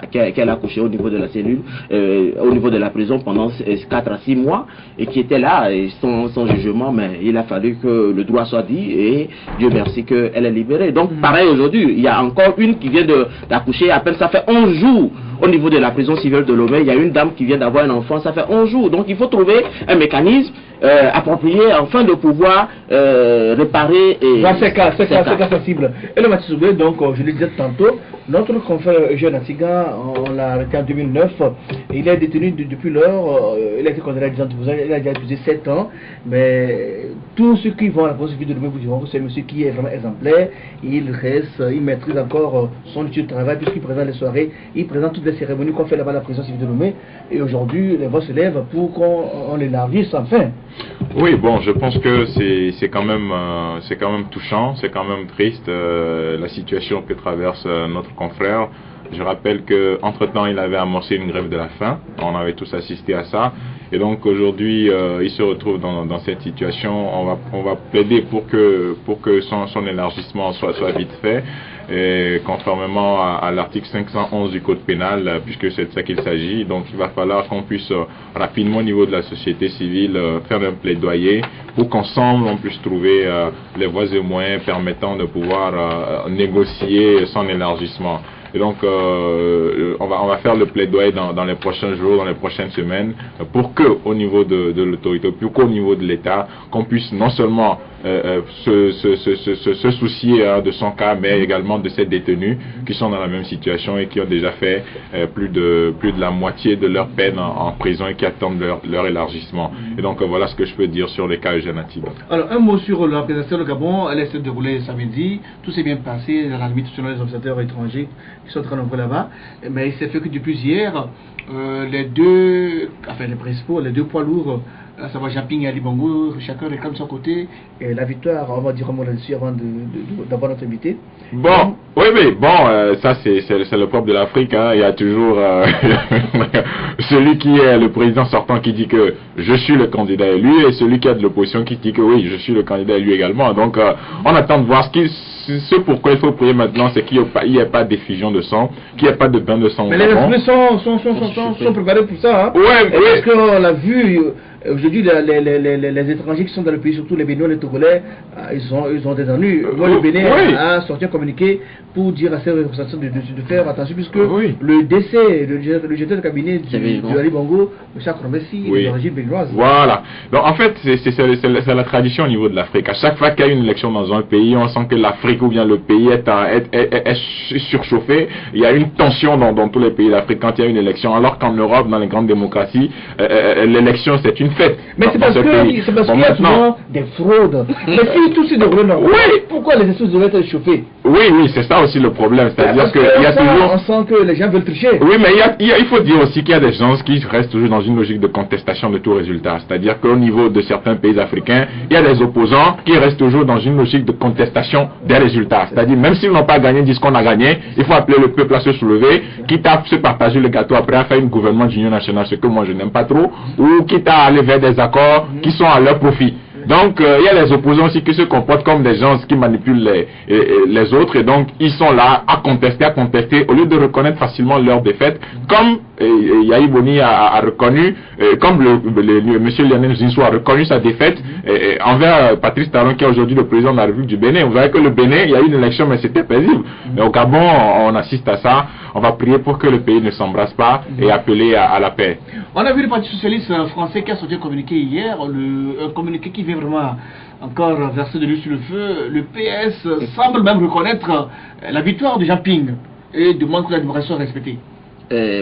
accouché au niveau de la cellule, au niveau de la prison pendant 4 à 6 mois, et qui était là et son jugement, mais il a fallu que le droit soit dit et Dieu merci qu'elle est libérée. Donc pareil aujourd'hui, il y a encore une qui vient d'accoucher, à peine ça fait 11 jours. Au niveau de la prison civile de Lomé, il y a une dame qui vient d'avoir un enfant, ça fait 11 jours. Donc il faut trouver un mécanisme approprié afin de pouvoir réparer ces cas sensibles. Et le Mathieu Soubé, donc je le disais tantôt, notre confrère Eugène Atiga, on l'a arrêté en 2009, il est détenu depuis lors, il a été condamné à 10 ans de prison, il a déjà épuisé 7 ans, mais tous ceux qui vont à la prison civile de Lomé vous diront que c'est un monsieur qui est vraiment exemplaire, il maîtrise encore son outil de travail puisqu'il présente les soirées, il présente toutes les cérémonies qu'on fait là-bas à la prison civile de Lomé, et aujourd'hui les voix se lèvent pour qu'on l'élargisse enfin. Oui, bon, je pense que c'est quand même touchant, c'est quand même triste la situation que traverse notre confrère. Je rappelle que entre-temps, il avait amorcé une grève de la faim. On avait tous assisté à ça. Et donc aujourd'hui, il se retrouve dans cette situation. On va plaider pour que son élargissement soit vite fait. Et conformément à l'article 511 du Code pénal, puisque c'est de ça qu'il s'agit. Donc il va falloir qu'on puisse rapidement au niveau de la société civile faire un plaidoyer pour qu'ensemble on puisse trouver les voies et moyens permettant de pouvoir négocier son élargissement. Et donc, on va faire le plaidoyer dans les prochains jours, dans les prochaines semaines, pour que, au niveau de l'autorité, plus qu'au niveau de l'État, qu'on puisse non seulement se soucier de son cas, mais également de ces détenus qui sont dans la même situation et qui ont déjà fait plus de la moitié de leur peine en prison et qui attendent leur élargissement. Et donc, voilà ce que je peux dire sur les cas Eugène Atiba. Alors, un mot sur la présentation du Gabon. Elle s'est déroulée samedi. Tout s'est bien passé, à la limite, selon les observateurs étrangers qui sont très nombreux là-bas. Mais il s'est fait que depuis hier, les deux poids lourds, à savoir Jamping et Ali Bongo, chacun réclame de son côté et la victoire, on va dire un mot là-dessus avant d'avoir notre invité. Bon, oui, mais bon, ça c'est le propre de l'Afrique, hein. Il y a toujours celui qui est le président sortant qui dit que je suis le candidat élu et celui qui est de l'opposition qui dit que oui, je suis le candidat élu également. Donc on attend de voir ce pourquoi il faut prier maintenant, c'est qu'il n'y ait pas d'effusion de sang, qu'il n'y ait pas de bain de sang. Mais les esprits sont préparés pour ça, hein. Ouais, parce qu'on l'a vu. Aujourd'hui, les étrangers qui sont dans le pays, surtout les Béninois, les Togolais, ils ont des ennuis. Le Bénin a sorti un communiqué pour dire à ses représentants de faire attention, puisque le décès, le directeur de cabinet de Ali Bongo, M. Akromessi, est d'origine béninoise. Voilà. Donc en fait, c'est la tradition au niveau de l'Afrique. À chaque fois qu'il y a une élection dans un pays, on sent que l'Afrique ou bien le pays est surchauffé. Il y a une tension dans tous les pays d'Afrique quand il y a une élection, alors qu'en Europe, dans les grandes démocraties, l'élection c'est une fête. Mais c'est parce qu'il y a souvent des fraudes. Mais si tout se déroule, pourquoi les institutions devraient être chauffées? Oui, c'est ça aussi le problème. C'est-à-dire qu'il y a toujours. On sent que les gens veulent tricher. Oui, mais il faut dire aussi qu'il y a des gens qui restent toujours dans une logique de contestation de tout résultat. C'est-à-dire qu'au niveau de certains pays africains, il y a des opposants qui restent toujours dans une logique de contestation des résultats. C'est-à-dire, même s'ils n'ont pas gagné, disent qu'on a gagné, il faut appeler le peuple à se soulever, quitte à se partager le gâteau après à faire une gouvernement d'union nationale, ce que moi je n'aime pas trop, ou quitte à aller vers des accords qui sont à leur profit. Donc il y a les opposants aussi qui se comportent comme des gens qui manipulent les autres, et donc ils sont là à contester au lieu de reconnaître facilement leur défaite, comme Yahi Boni a reconnu, comme monsieur Lionel Zinsou a reconnu sa défaite envers Patrice Talon, qui est aujourd'hui le président de la République du Bénin. Vous voyez que le Bénin, il y a eu une élection mais c'était paisible. Mais au Gabon, on assiste à ça. On va prier pour que le pays ne s'embrasse pas et appeler à la paix. On a vu le Parti socialiste français qui a sorti un communiqué hier, un communiqué qui vient vraiment encore verser de l'huile sur le feu. Le PS semble même reconnaître la victoire de Jamping et demande que la démocratie soit respectée.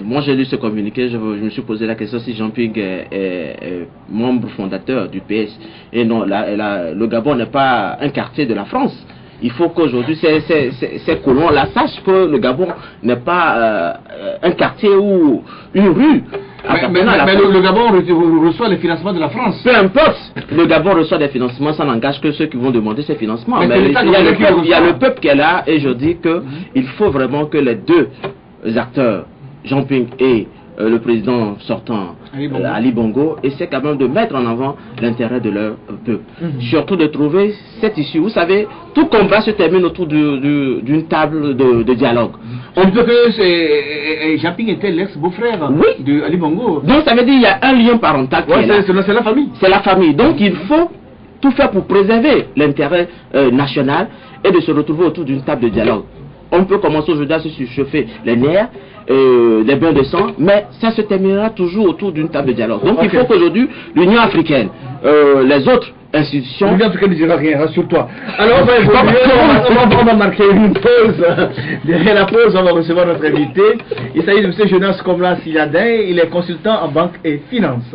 Moi j'ai lu ce communiqué, je me suis posé la question si Jamping est membre fondateur du PS. Et non, le Gabon n'est pas un quartier de la France. Il faut qu'aujourd'hui ces colons-là sachent que le Gabon n'est pas un quartier ou une rue. Mais le Gabon reçoit les financements de la France. Peu importe, le Gabon reçoit des financements, ça n'engage que ceux qui vont demander ces financements. Mais il y a le peuple qui est là, et je dis qu'il faut vraiment que les deux acteurs, Jamping et le président sortant, Ali Bongo, essaie quand même de mettre en avant l'intérêt de leur peuple. Surtout de trouver cette issue. Vous savez, tout combat se termine autour d'une table de dialogue. On peut que Jamping était l'ex-beau-frère de Ali Bongo. Donc ça veut dire qu'il y a un lien parental. C'est la famille. C'est la famille. Donc il faut tout faire pour préserver l'intérêt national et de se retrouver autour d'une table de dialogue. On peut commencer aujourd'hui à se surchauffer les nerfs, les bains de sang, mais ça se terminera toujours autour d'une table de dialogue. Donc il faut qu'aujourd'hui, l'Union africaine, les autres institutions... L'Union africaine ne dira rien, rassure-toi. Alors on va marquer une pause. Derrière la pause, on va recevoir notre invité. Il s'agit de M. Jonas Komla Siladin, il est consultant en banque et finance.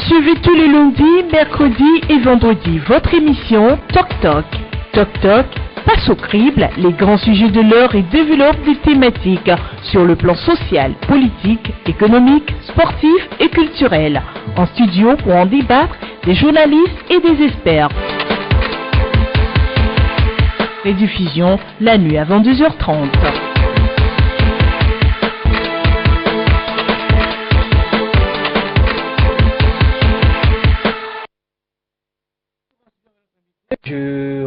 Suivez tous les lundis, mercredis et vendredis votre émission Toc Toc. Toc Toc, Face au crible, les grands sujets de l'heure et développent des thématiques sur le plan social, politique, économique, sportif et culturel. En studio pour en débattre, des journalistes et des experts. Rediffusion la nuit à 22h30.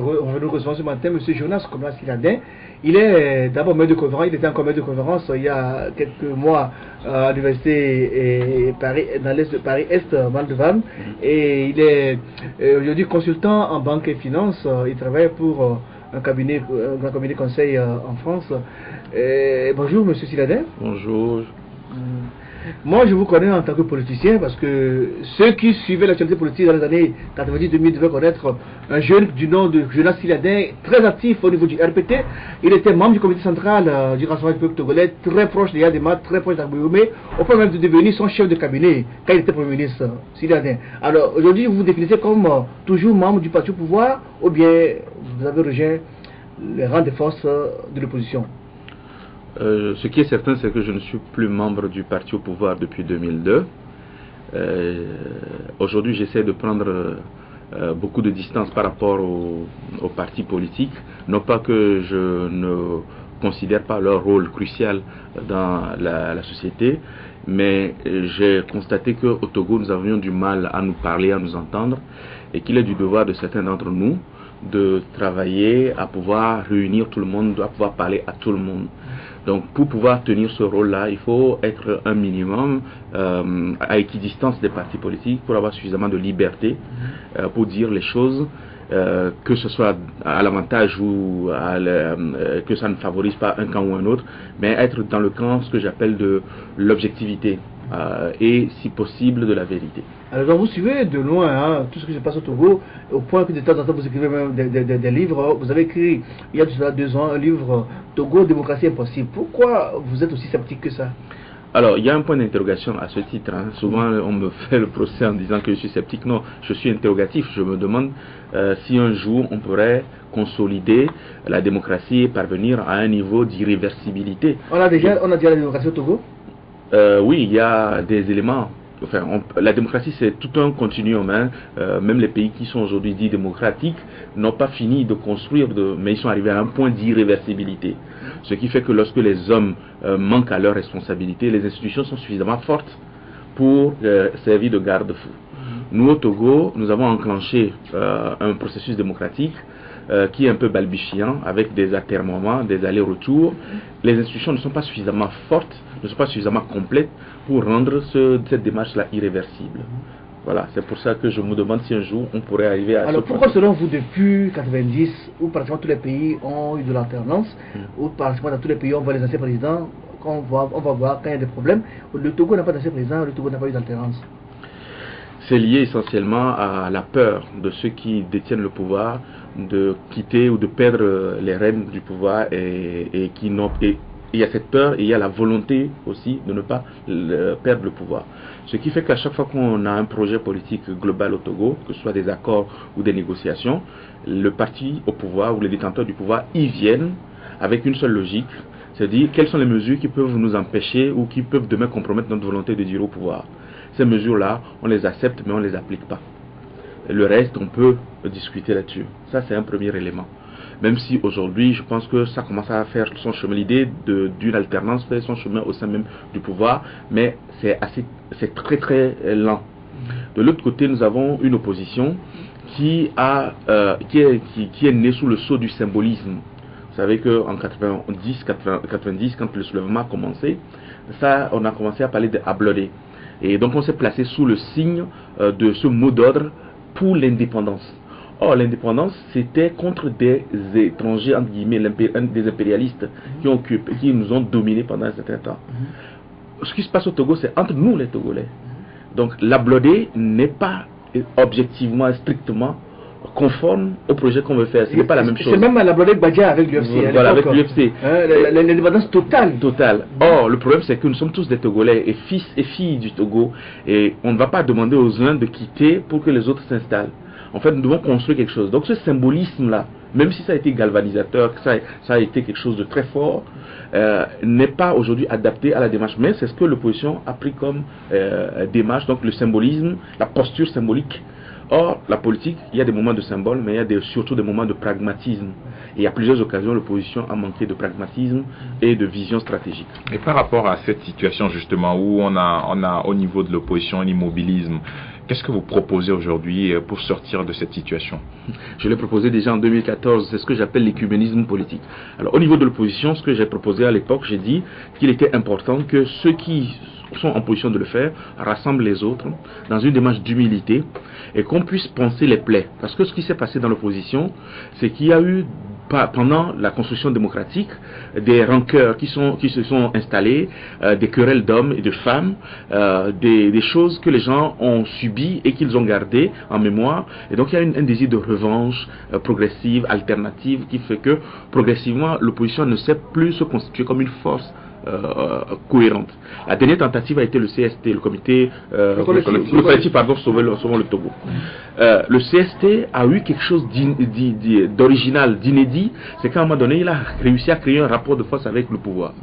On va nous recevoir ce matin M. Jonas Komla Siladin. Il est d'abord maître de conférence, il était encore maître de conférence il y a quelques mois à l'université Paris, dans l'est de Paris-Est, Val-de-Vannes. Et il est aujourd'hui consultant en banque et finance. Il travaille pour un grand cabinet conseil en France. Bonjour M. Siladin. Bonjour. Moi, je vous connais en tant que politicien parce que ceux qui suivaient l'actualité politique dans les années 90-2000 devaient connaître un jeune du nom de Jonas Siladin, très actif au niveau du RPT. Il était membre du comité central du Rassemblement du peuple togolais, très proche de Yadema, très proche d'Agboyomé, au point même de devenir son chef de cabinet quand il était Premier ministre, Siladin. Alors, aujourd'hui, vous vous définissez comme toujours membre du parti au pouvoir ou bien vous avez rejoint les rangs des forces de l'opposition? Ce qui est certain, c'est que je ne suis plus membre du parti au pouvoir depuis 2002. Aujourd'hui, j'essaie de prendre beaucoup de distance par rapport aux partis politiques. Non pas que je ne considère pas leur rôle crucial dans la société, mais j'ai constaté qu'au Togo, nous avions du mal à nous parler, à nous entendre, et qu'il est du devoir de certains d'entre nous de travailler à pouvoir réunir tout le monde, à pouvoir parler à tout le monde. Donc pour pouvoir tenir ce rôle-là, il faut être un minimum à équidistance des partis politiques pour avoir suffisamment de liberté pour dire les choses, que ce soit à l'avantage ou que ça ne favorise pas un camp ou un autre, mais être dans le camp, ce que j'appelle de l'objectivité et si possible de la vérité. Alors vous suivez de loin tout ce qui se passe au Togo, au point que de temps en temps vous écrivez même des livres. Vous avez écrit il y a déjà 2 ans un livre Togo, démocratie impossible. Pourquoi vous êtes aussi sceptique que ça? Alors, il y a un point d'interrogation à ce titre. Souvent, on me fait le procès en disant que je suis sceptique. Non, je suis interrogatif. Je me demande si un jour on pourrait consolider la démocratie et parvenir à un niveau d'irréversibilité. On a déjà la démocratie au Togo? Oui, il y a des éléments. Enfin, la démocratie, c'est tout un continuum. Même les pays qui sont aujourd'hui dits démocratiques n'ont pas fini de construire, mais ils sont arrivés à un point d'irréversibilité. Ce qui fait que lorsque les hommes manquent à leurs responsabilités, les institutions sont suffisamment fortes pour servir de garde-fou. Nous, au Togo, nous avons enclenché un processus démocratique qui est un peu balbutiant, avec des atermoiements, des allers-retours. Les institutions ne sont pas suffisamment fortes, ne sont pas suffisamment complètes pour rendre cette démarche-là irréversible. Voilà, c'est pour ça que je me demande si un jour on pourrait arriver à... Alors pourquoi selon vous, depuis 90, où pratiquement tous les pays ont eu de l'alternance, où pratiquement dans tous les pays on voit les anciens présidents, on va voir quand il y a des problèmes, le Togo n'a pas d'ancien président, le Togo n'a pas eu d'alternance? C'est lié essentiellement à la peur de ceux qui détiennent le pouvoir de quitter ou de perdre les rênes du pouvoir et qui n'ont... Il y a cette peur et il y a la volonté aussi de ne pas perdre le pouvoir. Ce qui fait qu'à chaque fois qu'on a un projet politique global au Togo, que ce soit des accords ou des négociations, le parti au pouvoir ou les détenteurs du pouvoir y viennent avec une seule logique, c'est-à-dire quelles sont les mesures qui peuvent nous empêcher ou qui peuvent demain compromettre notre volonté de durer au pouvoir. Ces mesures-là, on les accepte mais on ne les applique pas. Le reste, on peut discuter là-dessus. Ça, c'est un premier élément. Même si aujourd'hui, je pense que ça commence à faire son chemin, l'idée d'une alternance fait son chemin au sein même du pouvoir, mais c'est très très lent. De l'autre côté, nous avons une opposition qui est née sous le sceau du symbolisme. Vous savez qu'en 90, quand le soulèvement a commencé, on a commencé à parler de Ablodé. Et donc on s'est placé sous le signe de ce mot d'ordre pour l'indépendance. Or, l'indépendance, c'était contre des étrangers, entre guillemets, des impérialistes qui nous ont dominés pendant un certain temps. Ce qui se passe au Togo, c'est entre nous les Togolais. Donc, l'Ablodé n'est pas objectivement, strictement conforme au projet qu'on veut faire. Ce n'est pas la même chose. C'est même l'Ablodé Badja avec l'UFC. Voilà, avec l'UFC. L'indépendance totale. Totale. Or, le problème, c'est que nous sommes tous des Togolais et fils et filles du Togo. Et on ne va pas demander aux uns de quitter pour que les autres s'installent. En fait, nous devons construire quelque chose. Donc ce symbolisme-là même si ça a été galvanisateur, que ça a été quelque chose de très fort, n'est pas aujourd'hui adapté à la démarche. Mais c'est ce que l'opposition a pris comme démarche, donc le symbolisme, la posture symbolique. Or, la politique, il y a des moments de symbole, mais il y a surtout des moments de pragmatisme. Et à plusieurs occasions, l'opposition a manqué de pragmatisme et de vision stratégique. Et par rapport à cette situation justement où on a au niveau de l'opposition l'immobilisme, qu'est-ce que vous proposez aujourd'hui pour sortir de cette situation? Je l'ai proposé déjà en 2014, c'est ce que j'appelle l'écuménisme politique. Alors au niveau de l'opposition, ce que j'ai proposé à l'époque, j'ai dit qu'il était important que ceux qui sont en position de le faire rassemblent les autres dans une démarche d'humilité et qu'on puisse penser les plaies. Parce que ce qui s'est passé dans l'opposition, c'est qu'il y a eu pendant la construction démocratique des rancœurs qui se sont installées, des querelles d'hommes et de femmes, des choses que les gens ont subies et qu'ils ont gardées en mémoire. Et donc il y a un désir de revanche progressive, alternative, qui fait que progressivement l'opposition ne sait plus se constituer comme une force cohérente. La dernière tentative a été le CST, le comité le collectif pardon, Sauvons le Togo. Le CST a eu quelque chose d'original, d'inédit, c'est qu'à un moment donné il a réussi à créer un rapport de force avec le pouvoir.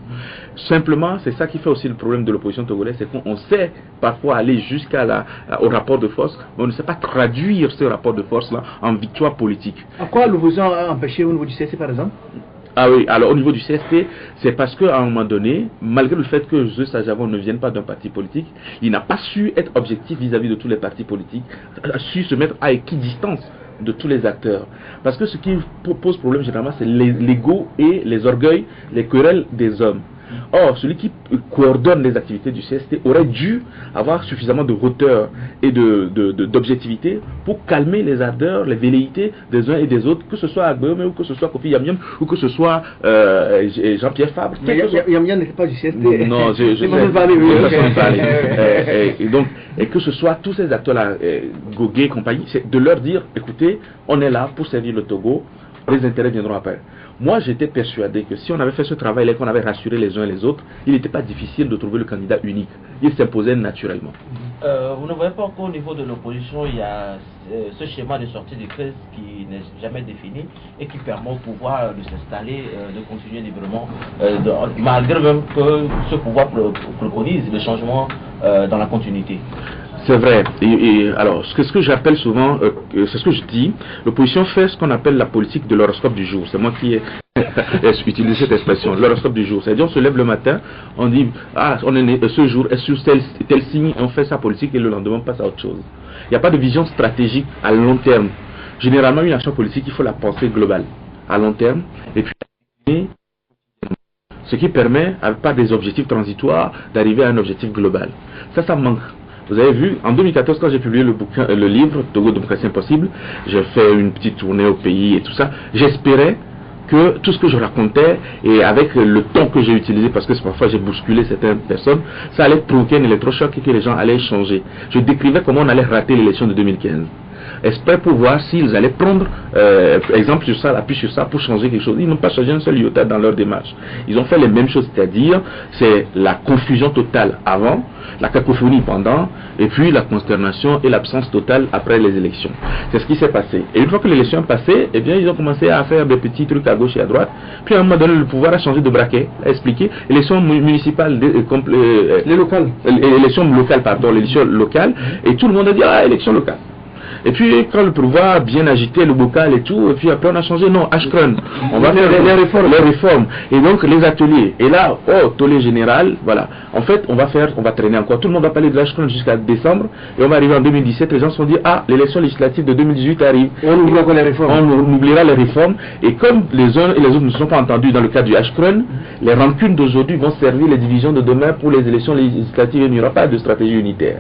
Simplement, c'est ça qui fait aussi le problème de l'opposition togolaise, c'est qu'on sait parfois aller au rapport de force, mais on ne sait pas traduire ce rapport de force là en victoire politique. À quoi l'opposition a empêché au niveau du CST par exemple? Ah oui, alors au niveau du CST, c'est parce qu'à un moment donné, malgré le fait que José Sajavon ne vienne pas d'un parti politique, il n'a pas su être objectif vis-à-vis de tous les partis politiques, a su se mettre à équidistance de tous les acteurs. Parce que ce qui pose problème généralement, c'est l'ego et les orgueils, les querelles des hommes. Or, celui qui coordonne les activités du CST aurait dû avoir suffisamment de hauteur et d'objectivité pour calmer les ardeurs, les velléités des uns et des autres, que ce soit Agbeome ou que ce soit Kofi Yamyam ou que ce soit Jean-Pierre Fabre. Mais Yamyam n'était pas du CST. Non, et que ce soit tous ces acteurs-là, Gogué et compagnie, c'est de leur dire, écoutez, on est là pour servir le Togo, les intérêts viendront après. Moi, j'étais persuadé que si on avait fait ce travail et qu'on avait rassuré les uns les autres, il n'était pas difficile de trouver le candidat unique. Il s'imposait naturellement. Vous ne voyez pas qu'au niveau de l'opposition, il y a ce schéma de sortie de crise qui n'est jamais défini et qui permet au pouvoir de s'installer, de continuer librement, malgré même que ce pouvoir préconise le changement dans la continuité. C'est vrai. Alors, ce que j'appelle souvent, c'est ce que je dis, l'opposition fait ce qu'on appelle la politique de l'horoscope du jour. C'est moi qui ai utilisé cette expression, l'horoscope du jour. C'est-à-dire, on se lève le matin, on dit, on est né ce jour, est sur tel signe, on fait sa politique et le lendemain, on passe à autre chose. Il n'y a pas de vision stratégique à long terme. Généralement, une action politique, il faut la penser globale, à long terme, et puis ce qui permet, par des objectifs transitoires, d'arriver à un objectif global. Ça manque. Vous avez vu, en 2014, quand j'ai publié le livre Togo Démocratie Impossible, j'ai fait une petite tournée au pays et tout ça. J'espérais que tout ce que je racontais, et avec le ton que j'ai utilisé, parce que parfois j'ai bousculé certaines personnes, ça allait provoquer un électrochoc et que les gens allaient changer. Je décrivais comment on allait rater l'élection de 2015. Espère pour voir s'ils allaient prendre exemple sur ça, appui sur ça pour changer quelque chose. Ils n'ont pas changé un seul iota dans leur démarche. Ils ont fait les mêmes choses, c'est-à-dire c'est la confusion totale avant, la cacophonie pendant, et puis la consternation et l'absence totale après les élections. C'est ce qui s'est passé. Et une fois que l'élection est passée, eh bien ils ont commencé à faire des petits trucs à gauche et à droite. Puis à un moment donné, le pouvoir a changé de braquet, a expliqué. Élection municipale, l'élection locale, et tout le monde a dit élection locale. Et puis quand le pouvoir a bien agité le bocal et tout, et puis après on a changé, non, Ashkran, on va faire les réformes, et donc les ateliers, et là, tollé général, voilà, en fait on va traîner encore, tout le monde va parler de l'Ashkran jusqu'à décembre, et on va arriver en 2017, les gens se sont dit, l'élection législative de 2018 arrive, on oubliera les réformes, et comme les uns et les autres ne sont pas entendus dans le cadre du Ashkran, les rancunes d'aujourd'hui vont servir les divisions de demain pour les élections législatives, et il n'y aura pas de stratégie unitaire.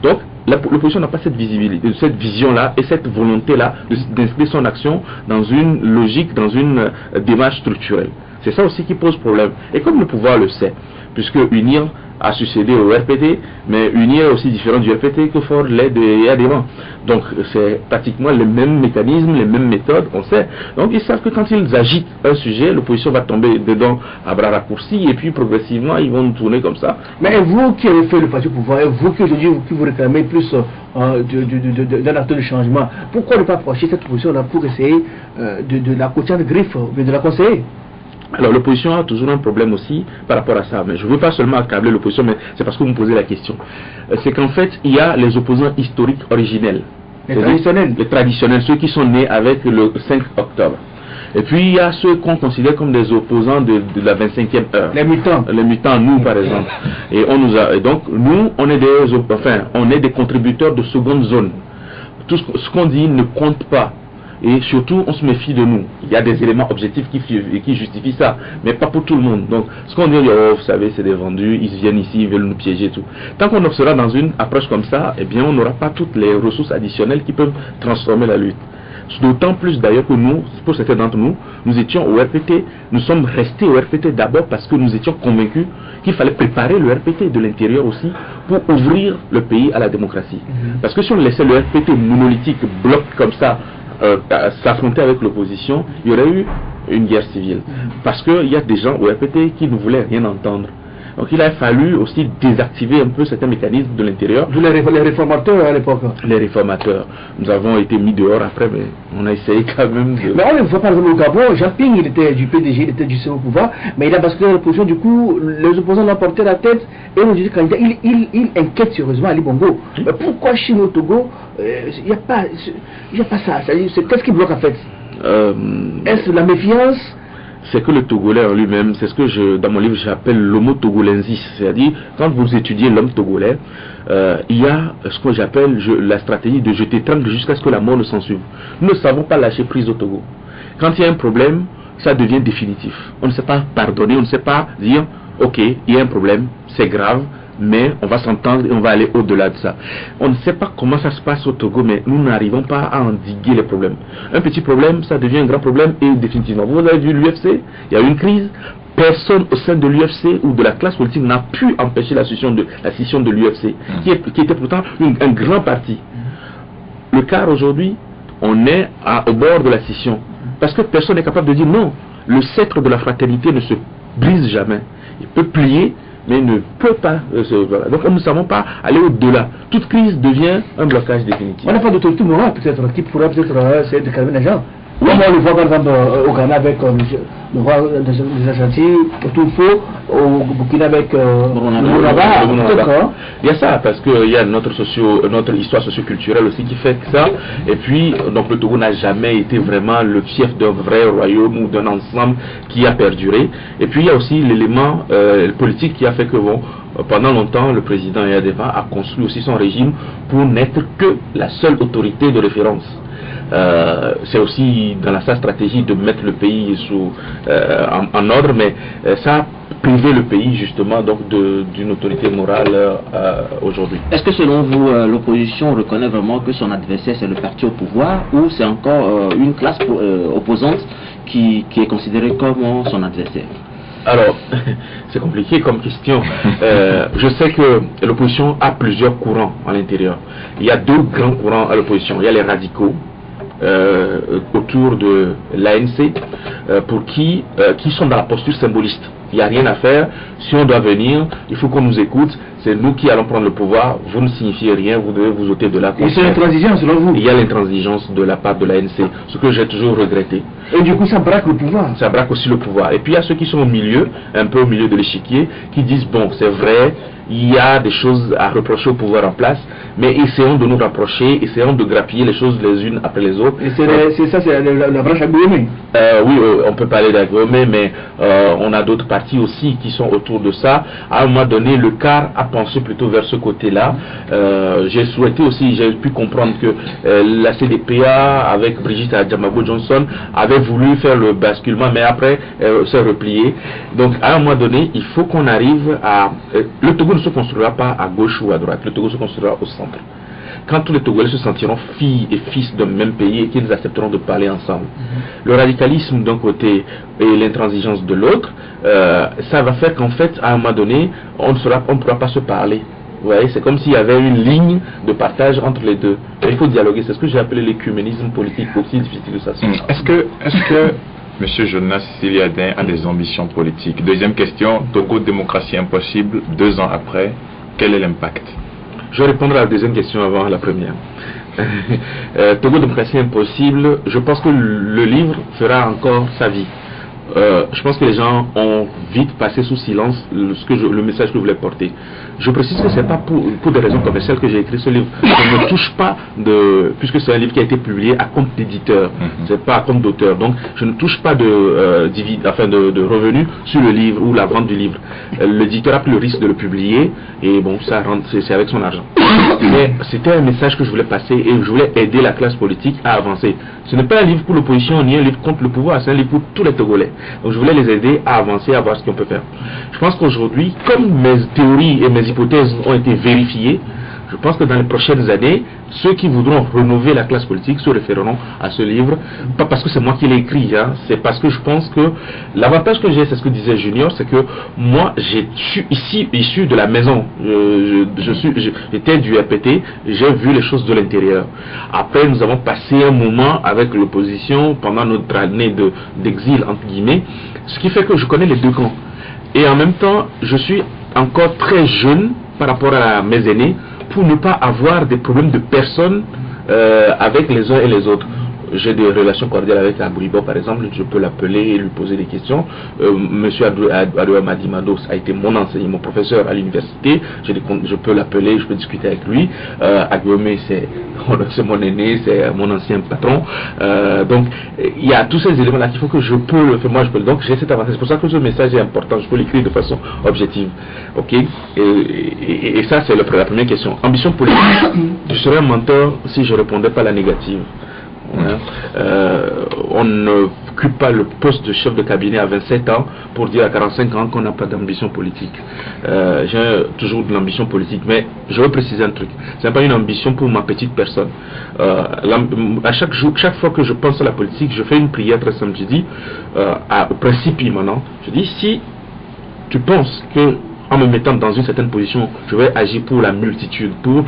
Donc, l'opposition n'a pas cette visibilité, cette vision-là et cette volonté-là d'inscrire son action dans une logique, dans une démarche structurelle. C'est ça aussi qui pose problème. Et comme le pouvoir le sait, puisque UNIR a succédé au RPT, mais UNIR est aussi différent du RPT que fort l'aide et adhérents. Donc c'est pratiquement les mêmes mécanismes, les mêmes méthodes, on sait. Donc ils savent que quand ils agitent un sujet, l'opposition va tomber dedans à bras raccourcis, et puis progressivement ils vont nous tourner comme ça. Mais vous qui avez fait le parti au pouvoir, et vous qui aujourd'hui vous réclamez plus d'un acteur de changement, pourquoi ne pas approcher cette opposition-là pour essayer de la coacher de griffe, mais de la conseiller? Alors l'opposition a toujours un problème aussi par rapport à ça, mais je ne veux pas seulement accabler l'opposition, mais c'est parce que vous me posez la question. C'est qu'en fait, il y a les opposants historiques originels. Les traditionnels, ceux qui sont nés avec le 5 octobre. Et puis il y a ceux qu'on considère comme des opposants de la 25e heure. Les mutants. Les mutants, nous par exemple. Et donc nous, on est des contributeurs de seconde zone. Tout ce qu'on dit ne compte pas. Et surtout, on se méfie de nous. Il y a des éléments objectifs qui justifient ça, mais pas pour tout le monde. Donc, ce qu'on dit, oh, vous savez, c'est des vendus, ils viennent ici, ils veulent nous piéger et tout. Tant qu'on sera dans une approche comme ça, eh bien, on n'aura pas toutes les ressources additionnelles qui peuvent transformer la lutte. D'autant plus d'ailleurs que nous, pour certains d'entre nous, nous étions au RPT, nous sommes restés au RPT d'abord parce que nous étions convaincus qu'il fallait préparer le RPT de l'intérieur aussi pour ouvrir le pays à la démocratie. Parce que si on laissait le RPT monolithique, bloc comme ça, s'affronter avec l'opposition, il y aurait eu une guerre civile. Parce qu'il y a des gens au RPT qui ne voulaient rien entendre. Donc il a fallu aussi désactiver un peu certains mécanismes de l'intérieur. Les réformateurs à l'époque. Les réformateurs. Nous avons été mis dehors après, mais on a essayé quand même de... Mais on le voit par exemple au Gabon, Jean Ping, il était du PDG, il était du CO pouvoir, mais il a basculé dans l'opposition, du coup, les opposants l'ont porté la tête, et on dit candidat, il inquiète sérieusement Ali Bongo. Mais pourquoi chez nous au Togo, il n'y a pas ça? Qu'est-ce qui bloque en fait? Est-ce la méfiance? C'est que le Togolais en lui-même, c'est ce que dans mon livre j'appelle l'homo-togolensis, c'est-à-dire quand vous étudiez l'homme togolais, il y a ce que j'appelle la stratégie de je t'étrangle jusqu'à ce que la mort ne s'en suive. Nous ne savons pas lâcher prise au Togo. Quand il y a un problème, ça devient définitif. On ne sait pas pardonner, on ne sait pas dire ok, il y a un problème, c'est grave, mais on va s'entendre et on va aller au-delà de ça. On ne sait pas comment ça se passe au Togo, mais nous n'arrivons pas à endiguer les problèmes. Un petit problème, ça devient un grand problème et définitivement. Vous avez vu l'UFC, il y a eu une crise. Personne au sein de l'UFC ou de la classe politique n'a pu empêcher la scission de l'UFC, qui était pourtant un grand parti. Le quart aujourd'hui, on est au bord de la scission. Parce que personne n'est capable de dire non. Le sceptre de la fraternité ne se brise jamais. Il peut plier, mais ne peut pas voilà. Donc nous ne savons pas aller au-delà. Toute crise devient un blocage définitif. On n'a pas d'autorité morale peut-être qui pourrait peut-être essayer de calmer les gens. Oui, on le voit par exemple au Ghana avec le roi des Ashanti, au Toufo, au Burkina avec le Mounaba. Il y a ça, parce qu'il y a notre histoire socio-culturelle aussi qui fait que ça. Et puis, donc le Togo n'a jamais été vraiment le fief d'un vrai royaume ou d'un ensemble qui a perduré. Et puis, il y a aussi l'élément politique qui a fait que pendant longtemps, le président Yadeva a construit aussi son régime pour n'être que la seule autorité de référence. C'est aussi dans sa stratégie de mettre le pays en ordre, mais ça a privé le pays justement donc d'une autorité morale aujourd'hui. Est-ce que selon vous, l'opposition reconnaît vraiment que son adversaire c'est le parti au pouvoir, ou c'est encore une classe opposante qui est considérée comme son adversaire? Alors, c'est compliqué comme question. Je sais que l'opposition a plusieurs courants à l'intérieur. Il y a deux grands courants à l'opposition. Il y a les radicaux, autour de l'ANC, pour qui sont dans la posture symboliste. Il n'y a rien à faire. Si on doit venir, il faut qu'on nous écoute. C'est nous qui allons prendre le pouvoir. Vous ne signifiez rien, vous devez vous ôter de là. Et c'est l'intransigeance selon vous? Il y a l'intransigeance de la part de l'ANC, ce que j'ai toujours regretté. Et du coup, ça braque le pouvoir. Ça braque aussi le pouvoir. Et puis il y a ceux qui sont au milieu, un peu au milieu de l'échiquier, qui disent bon, c'est vrai, il y a des choses à reprocher au pouvoir en place, mais essayons de nous rapprocher, essayons de grappiller les choses les unes après les autres. Et c'est ça, c'est la branche Aguomé. Oui, on peut parler d'Aguomé, mais on a d'autres partis aussi qui sont autour de ça. À un moment donné, le quart a pensé plutôt vers ce côté-là. J'ai souhaité aussi, j'ai pu comprendre que la CDPA, avec Brigitte Adjamago Johnson, avait voulu faire le basculement, mais après s'est replié. Donc à un moment donné, il faut qu'on arrive à... le Togo ne se construira pas à gauche ou à droite, le Togo se construira au centre. quand tous les Togolais se sentiront filles et fils d'un même pays et qu'ils accepteront de parler ensemble. Le radicalisme d'un côté et l'intransigeance de l'autre, ça va faire qu'en fait, à un moment donné, on ne pourra pas se parler. Vous voyez, c'est comme s'il y avait une ligne de partage entre les deux. Mais il faut dialoguer. C'est ce que j'ai appelé l'écuménisme politique, aussi difficile de s'assurer. Est-ce que M. Jonas Siliadin a des ambitions politiques? Deuxième question, Togo, démocratie impossible, 2 ans après, quel est l'impact? Je vais répondre à la deuxième question avant la première. Togo, démocratie impossible, je pense que le livre fera encore sa vie. Je pense que les gens ont vite passé sous silence le message que je voulais porter. Je précise que ce n'est pas pour des raisons commerciales que j'ai écrit ce livre. Je ne touche pas puisque c'est un livre qui a été publié à compte d'éditeur, c'est pas à compte d'auteur. Donc je ne touche pas de revenus sur le livre ou la vente du livre. L'éditeur a pris le risque de le publier et bon, ça rentre, c'est avec son argent. Mais c'était un message que je voulais passer et je voulais aider la classe politique à avancer. Ce n'est pas un livre pour l'opposition ni un livre contre le pouvoir, c'est un livre pour tous les Togolais. Donc je voulais les aider à avancer, à voir ce qu'on peut faire. Je pense qu'aujourd'hui, comme mes théories et mes hypothèses ont été vérifiées, je pense que dans les prochaines années, ceux qui voudront renouveler la classe politique se référeront à ce livre, pas parce que c'est moi qui l'ai écrit, hein, c'est parce que je pense que l'avantage que j'ai, c'est ce que disait Junior, c'est que moi, je suis issu de la maison, j'étais du RPT, j'ai vu les choses de l'intérieur. Après, nous avons passé un moment avec l'opposition pendant notre année d'exil, entre guillemets, ce qui fait que je connais les deux camps. Et en même temps, je suis encore très jeune par rapport à mes aînés, pour ne pas avoir des problèmes de personnes avec les uns et les autres. J'ai des relations cordiales avec Aboulibo par exemple, je peux l'appeler et lui poser des questions. Monsieur Adoué Madimados a été mon enseignant, mon professeur à l'université, je peux l'appeler, je peux discuter avec lui. Aguomé c'est mon aîné, c'est mon ancien patron. Donc il y a tous ces éléments là qu'il faut que je peux le faire, moi je peux. Donc j'ai cet avantage, c'est pour ça que ce message est important, je peux l'écrire de façon objective. Ok, et ça c'est la première question. Ambition politique, je serais un menteur si je répondais pas à la négative. On n'occupe pas le poste de chef de cabinet à 27 ans pour dire à 45 ans qu'on n'a pas d'ambition politique. J'ai toujours de l'ambition politique, mais je veux préciser un truc. Ce n'est pas une ambition pour ma petite personne. À chaque fois que je pense à la politique, je fais une prière très simple. Je dis, au principe maintenant, je dis, si tu penses que en me mettant dans une certaine position, je vais agir pour la multitude, pour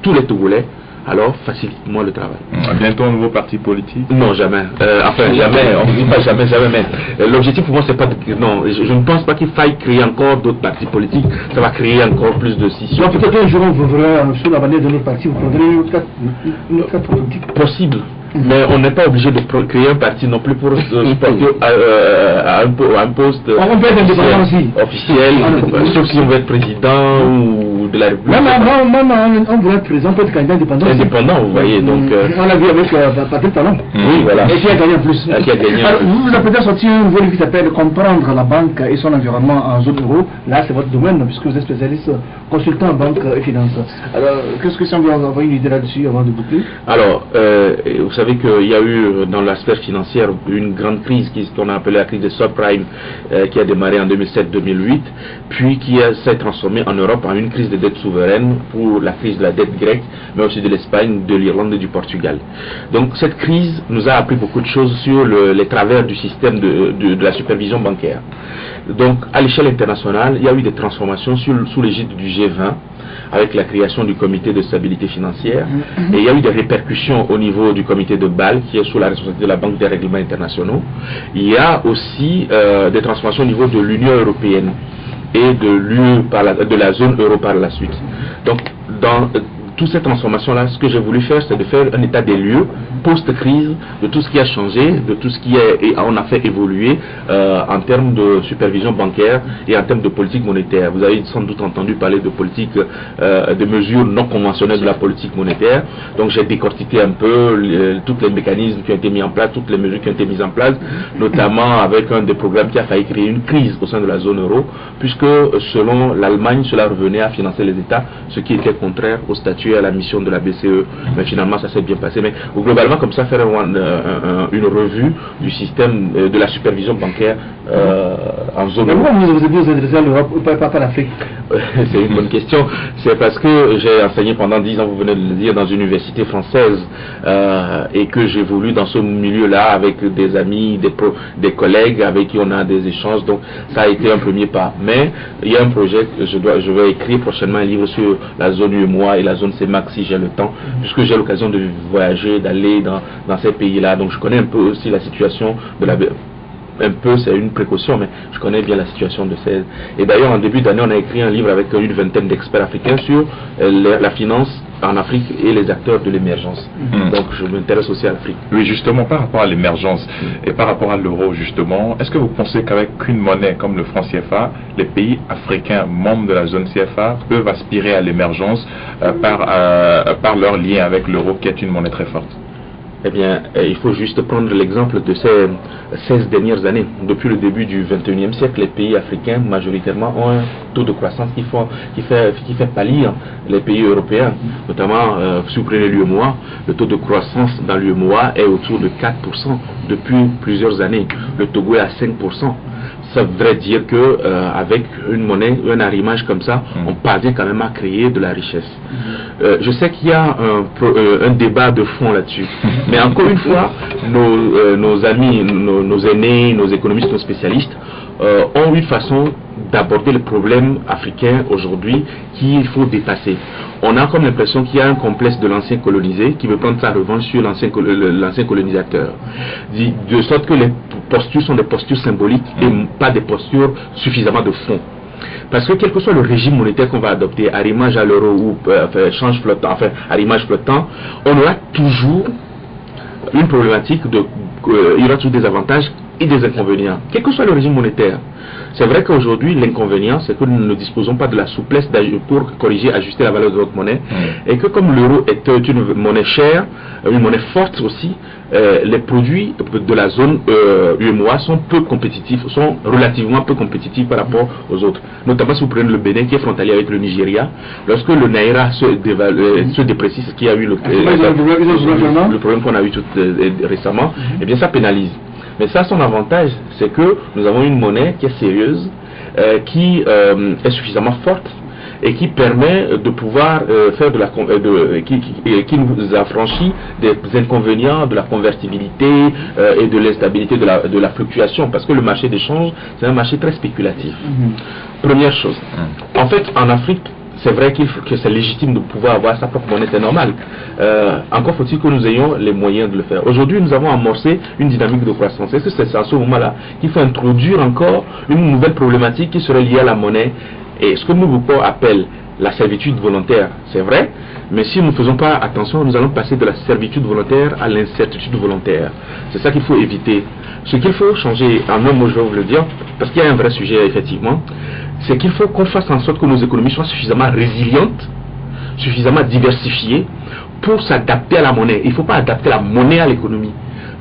tous les Togolais, alors facilite-moi le travail. Bientôt un nouveau parti politique? Non, jamais. Enfin, jamais. On ne dit pas jamais, mais l'objectif pour moi, c'est pas non, je ne pense pas qu'il faille créer encore d'autres partis politiques. Ça va créer encore plus de scissions. Donc peut-être un jour, vous verrez sous la bannière de notre parti, vous prendrez une autre politique. Possible. Mais on n'est pas obligé de créer un parti non plus pour supporter un poste on peut être indépendant aussi. Officiel, sauf si on veut être président ou de la République. Non, on veut être président, on peut être candidat indépendant. Indépendant, vous voyez. Donc, on l'a vu avec Patrick Talon. Oui, voilà. Et qui a gagné en plus. Alors, vous avez peut-être sorti un nouveau livre qui s'appelle Comprendre la banque et son environnement en zone euro. Là, c'est votre domaine, puisque vous êtes spécialiste consultant en banque et finance. Alors, qu'est-ce que si on veut avoir une idée là-dessus avant de boucler? Alors, vous savez qu'il y a eu dans la sphère financière une grande crise qu'on a appelée la crise des subprimes qui a démarré en 2007-2008, puis qui s'est transformée en Europe en une crise de dette souveraine pour la crise de la dette grecque, mais aussi de l'Espagne, de l'Irlande et du Portugal. Donc cette crise nous a appris beaucoup de choses sur les travers du système de la supervision bancaire. Donc à l'échelle internationale, il y a eu des transformations sous l'égide du G20, avec la création du comité de stabilité financière, et il y a eu des répercussions au niveau du comité de Bâle qui est sous la responsabilité de la Banque des règlements internationaux. Il y a aussi des transformations au niveau de l'Union européenne et de la zone euro par la suite. Donc dans toutes ces transformations-là, ce que j'ai voulu faire, c'est de faire un état des lieux post-crise de tout ce qui a changé, de tout ce qui on a fait évoluer en termes de supervision bancaire et en termes de politique monétaire. Vous avez sans doute entendu parler de politique, de mesures non conventionnelles de la politique monétaire. Donc j'ai décortiqué un peu tous les mécanismes qui ont été mis en place, toutes les mesures qui ont été mises en place, notamment avec un des programmes qui a failli créer une crise au sein de la zone euro, puisque selon l'Allemagne, cela revenait à financer les États, ce qui était contraire au statut habitué à la mission de la BCE, mais finalement ça s'est bien passé. Mais globalement, comme ça, faire une revue du système de la supervision bancaire en zone. Mais pourquoi vous adressez à l'Europe, pas à l'Afrique? C'est une bonne question. C'est parce que j'ai enseigné pendant 10 ans, vous venez de le dire, dans une université française et que j'évolue dans ce milieu-là avec des amis, des collègues avec qui on a des échanges. Donc ça a été un premier pas. Mais il y a un projet que je vais écrire prochainement un livre sur la zone UEMOA et la zone CEMAC si j'ai le temps, puisque j'ai l'occasion de voyager, d'aller dans ces pays-là. Donc je connais un peu aussi la situation de la... Un peu, c'est une précaution, mais je connais bien la situation de ces... Et d'ailleurs, en début d'année, on a écrit un livre avec une vingtaine d'experts africains sur la finance en Afrique et les acteurs de l'émergence. Donc, je m'intéresse aussi à l'Afrique. Oui, justement, par rapport à l'émergence et par rapport à l'euro, justement, est-ce que vous pensez qu'avec une monnaie comme le franc CFA, les pays africains membres de la zone CFA peuvent aspirer à l'émergence par leur lien avec l'euro, qui est une monnaie très forte? Eh bien, il faut juste prendre l'exemple de ces 16 dernières années. Depuis le début du 21e siècle, les pays africains, majoritairement, ont un taux de croissance qui fait pâlir les pays européens. Notamment, si vous prenez l'UEMOA, le taux de croissance dans l'UEMOA est autour de 4% depuis plusieurs années. Le Togo est à 5%. Ça voudrait dire que avec une monnaie, un arrimage comme ça, on parvient quand même à créer de la richesse. Je sais qu'il y a un débat de fond là-dessus, mais encore une fois, nos amis, nos aînés, nos économistes, nos spécialistes ont une façon d'aborder le problème africain aujourd'hui qu'il faut dépasser. On a comme l'impression qu'il y a un complexe de l'ancien colonisé qui veut prendre sa revanche sur l'ancien colonisateur. De sorte que les postures sont des postures symboliques et pas des postures suffisamment de fond. Parce que quel que soit le régime monétaire qu'on va adopter, arrimage à l'euro ou change flottant, enfin arrimage flottant, on aura toujours une problématique il y aura toujours des avantages et des inconvénients, quel que soit le régime monétaire. C'est vrai qu'aujourd'hui, l'inconvénient, c'est que nous ne disposons pas de la souplesse pour corriger, ajuster la valeur de notre monnaie, et que comme l'euro est une monnaie chère, une monnaie forte aussi, les produits de la zone UEMOA sont peu compétitifs, sont relativement peu compétitifs par rapport aux autres. Notamment si vous prenez le Bénin qui est frontalier avec le Nigeria, lorsque le Naira se déprécie, ce qui a eu le problème qu'on a eu récemment, eh bien ça pénalise. Mais ça, son avantage, c'est que nous avons une monnaie qui est sérieuse, qui est suffisamment forte et qui permet de pouvoir faire qui nous affranchit des inconvénients de la convertibilité et de l'instabilité de la fluctuation, parce que le marché d'échange, c'est un marché très spéculatif. Première chose. En fait, en Afrique, c'est vrai que c'est légitime de pouvoir avoir sa propre monnaie, c'est normal. Encore faut-il que nous ayons les moyens de le faire. Aujourd'hui, nous avons amorcé une dynamique de croissance. Est-ce que c'est à ce moment-là qu'il faut introduire encore une nouvelle problématique qui serait liée à la monnaie? Et ce que Moubouko appelle la servitude volontaire, c'est vrai, mais si nous ne faisons pas attention, nous allons passer de la servitude volontaire à l'incertitude volontaire. C'est ça qu'il faut éviter. Ce qu'il faut changer, en un mot je vais vous le dire, parce qu'il y a un vrai sujet effectivement, c'est qu'il faut qu'on fasse en sorte que nos économies soient suffisamment résilientes, suffisamment diversifiées pour s'adapter à la monnaie. Il ne faut pas adapter la monnaie à l'économie.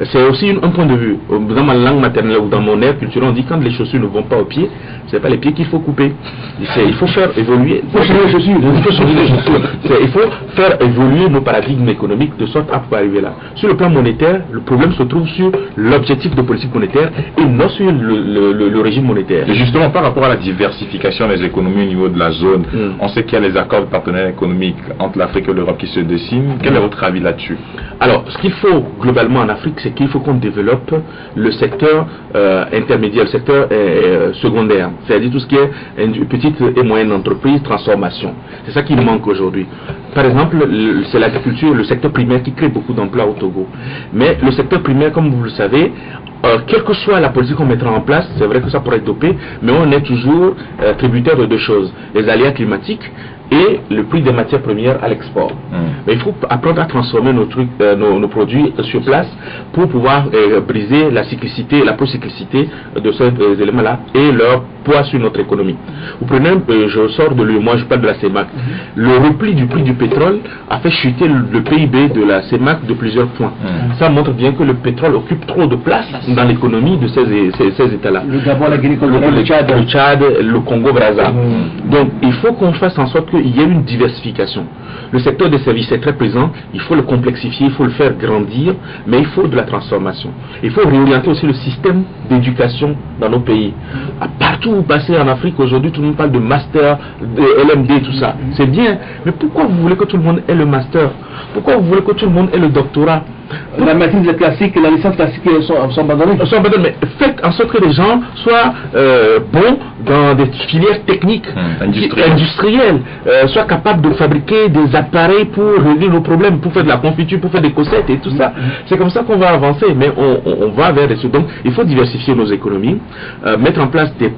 C'est aussi un point de vue. Dans ma langue maternelle ou dans mon air culturel, on dit quand les chaussures ne vont pas aux pieds, c'est pas les pieds qu'il faut couper. Il faut faire évoluer. Il faut changer les chaussures. Il faut faire évoluer nos paradigmes économiques de sorte à pouvoir arriver là. Sur le plan monétaire, le problème se trouve sur l'objectif de politique monétaire et non sur le régime monétaire. Et justement, par rapport à la diversification des économies au niveau de la zone, on sait qu'il y a les accords de partenariat économique entre l'Afrique et l'Europe qui se dessinent. Quel est votre avis là-dessus? Alors, ce qu'il faut globalement en Afrique, c'est qu'il faut qu'on développe le secteur intermédiaire, le secteur secondaire, c'est-à-dire tout ce qui est petite et moyenne entreprise, transformation. C'est ça qui manque aujourd'hui. Par exemple, c'est l'agriculture, le secteur primaire qui crée beaucoup d'emplois au Togo. Mais le secteur primaire, comme vous le savez, quelle que soit la politique qu'on mettra en place, c'est vrai que ça pourrait être dopé, mais on est toujours tributaire de deux choses, les aléas climatiques et le prix des matières premières à l'export. Mais il faut apprendre à transformer nos produits sur place pour pouvoir briser la cyclicité, la procyclicité de ces éléments-là et leur poids sur notre économie. Vous prenez, je sors de moi je parle de la CEMAC. Le repli du prix du pétrole a fait chuter le PIB de la CEMAC de plusieurs points. Ça montre bien que le pétrole occupe trop de place dans l'économie de ces États-là. Le Gabon, la Guinée, le Tchad, le Congo-Brazza. Donc il faut qu'on fasse en sorte qu'il qu'il y ait une diversification. Le secteur des services est très présent, il faut le complexifier, il faut le faire grandir, mais il faut de la transformation. Il faut réorienter aussi le système d'éducation dans nos pays. Partout où vous passez en Afrique aujourd'hui, tout le monde parle de master, de LMD, tout ça. C'est bien, mais pourquoi vous voulez que tout le monde ait le master? Pourquoi vous voulez que tout le monde ait le doctorat? La maîtrise classique et la licence classique sont abandonnées. Mais faites en sorte que les gens soient bons dans des filières techniques, industrielles, soient capables de fabriquer des appareils pour régler nos problèmes, pour faire de la confiture, pour faire des cossettes et tout ça. C'est comme ça qu'on va avancer, mais on va vers des... Donc il faut diversifier nos économies, mettre en place des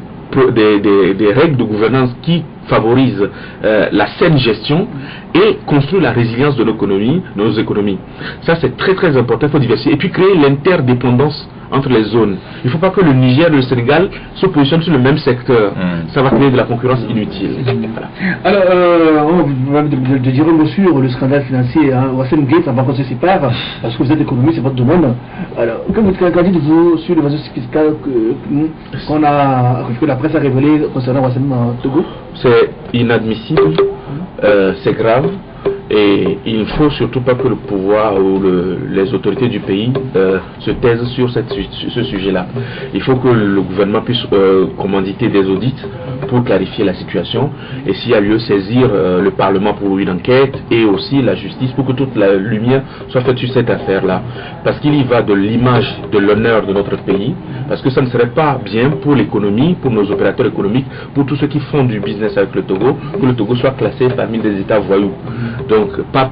règles de gouvernance qui favorisent la saine gestion et construire la résilience de nos économies. Ça c'est très très important, il faut diversifier. Et puis créer l'interdépendance entre les zones. Il ne faut pas que le Niger et le Sénégal se positionnent sur le même secteur. Ça va créer de la concurrence inutile. Voilà. Alors, vous m'avez de dire un mot sur le scandale financier. Wassem Gate, avant qu'on se sépare, parce que vous êtes économiste, c'est votre domaine. Alors, qu'en dites-vous sur l'évasion fiscale que la presse a révélé concernant Wassem Togo? C'est inadmissible, c'est grave. Et il ne faut surtout pas que le pouvoir ou les autorités du pays se taisent sur ce sujet-là. Il faut que le gouvernement puisse commanditer des audits pour clarifier la situation et s'il y a lieu saisir le Parlement pour une enquête et aussi la justice pour que toute la lumière soit faite sur cette affaire-là. Parce qu'il y va de l'image, de l'honneur de notre pays, parce que ça ne serait pas bien pour l'économie, pour nos opérateurs économiques, pour tous ceux qui font du business avec le Togo, que le Togo soit classé parmi des États voyous. Donc,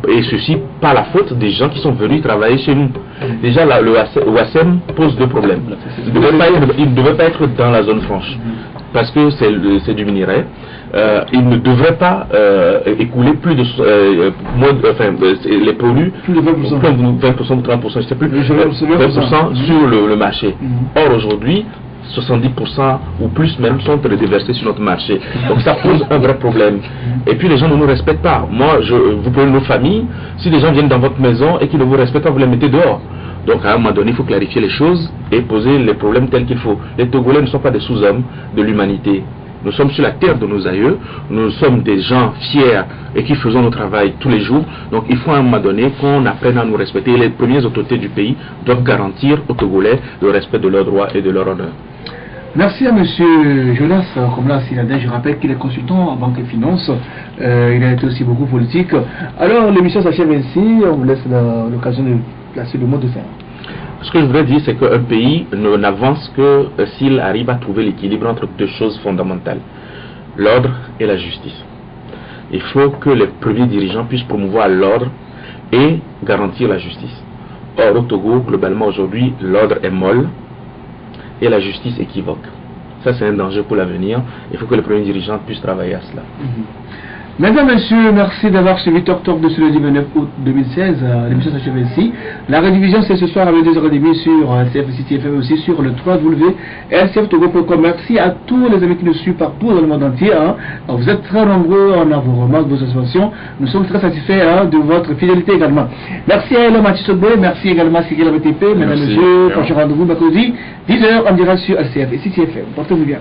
et ceci par la faute des gens qui sont venus travailler chez nous. Déjà, le Wassem pose deux problèmes. Il ne devrait pas être dans la zone franche, parce que c'est du minerai. Il ne devrait pas écouler plus de les produits, plus de 20% ou 30%, je ne sais plus, 20% sur le marché. Or, aujourd'hui, 70% ou plus même sont déversés sur notre marché. Donc ça pose un vrai problème. Et puis les gens ne nous respectent pas. Moi, vous prenez nos familles, si les gens viennent dans votre maison et qu'ils ne vous respectent pas, vous les mettez dehors. Donc à un moment donné, il faut clarifier les choses et poser les problèmes tels qu'il faut. Les Togolais ne sont pas des sous-hommes de l'humanité. Nous sommes sur la terre de nos aïeux, nous sommes des gens fiers et qui faisons notre travail tous les jours. Donc il faut à un moment donné qu'on apprenne à nous respecter. Et les premières autorités du pays doivent garantir aux Togolais le respect de leurs droits et de leur honneur. Merci à M. Jonas Komla Siladin. Je rappelle qu'il est consultant en banque et finance. Il a été aussi beaucoup politique. Alors l'émission s'achève ainsi. On vous laisse l'occasion de placer le mot de fin. Ce que je voudrais dire, c'est qu'un pays n'avance que s'il arrive à trouver l'équilibre entre deux choses fondamentales, l'ordre et la justice. Il faut que les premiers dirigeants puissent promouvoir l'ordre et garantir la justice. Or, au Togo, globalement aujourd'hui, l'ordre est molle et la justice équivoque. Ça, c'est un danger pour l'avenir. Il faut que les premiers dirigeants puissent travailler à cela. Mesdames, Messieurs, merci d'avoir suivi Talk Talk de ce lundi 29 août 2016. L'émission s'achève ici. La rediffusion, c'est ce soir à 22h30 sur CF FM, aussi sur le www.lcftogo.com. Merci à tous les amis qui nous suivent partout dans le monde entier. Vous êtes très nombreux, on a vos remarques, vos observations. Nous sommes très satisfaits de votre fidélité également. Merci à Ella Machisobé, merci également à Sigil BTP. Mesdames, Messieurs, prochain rendez-vous mercredi, 10h en direct sur LCF et CTFM. Portez-vous bien.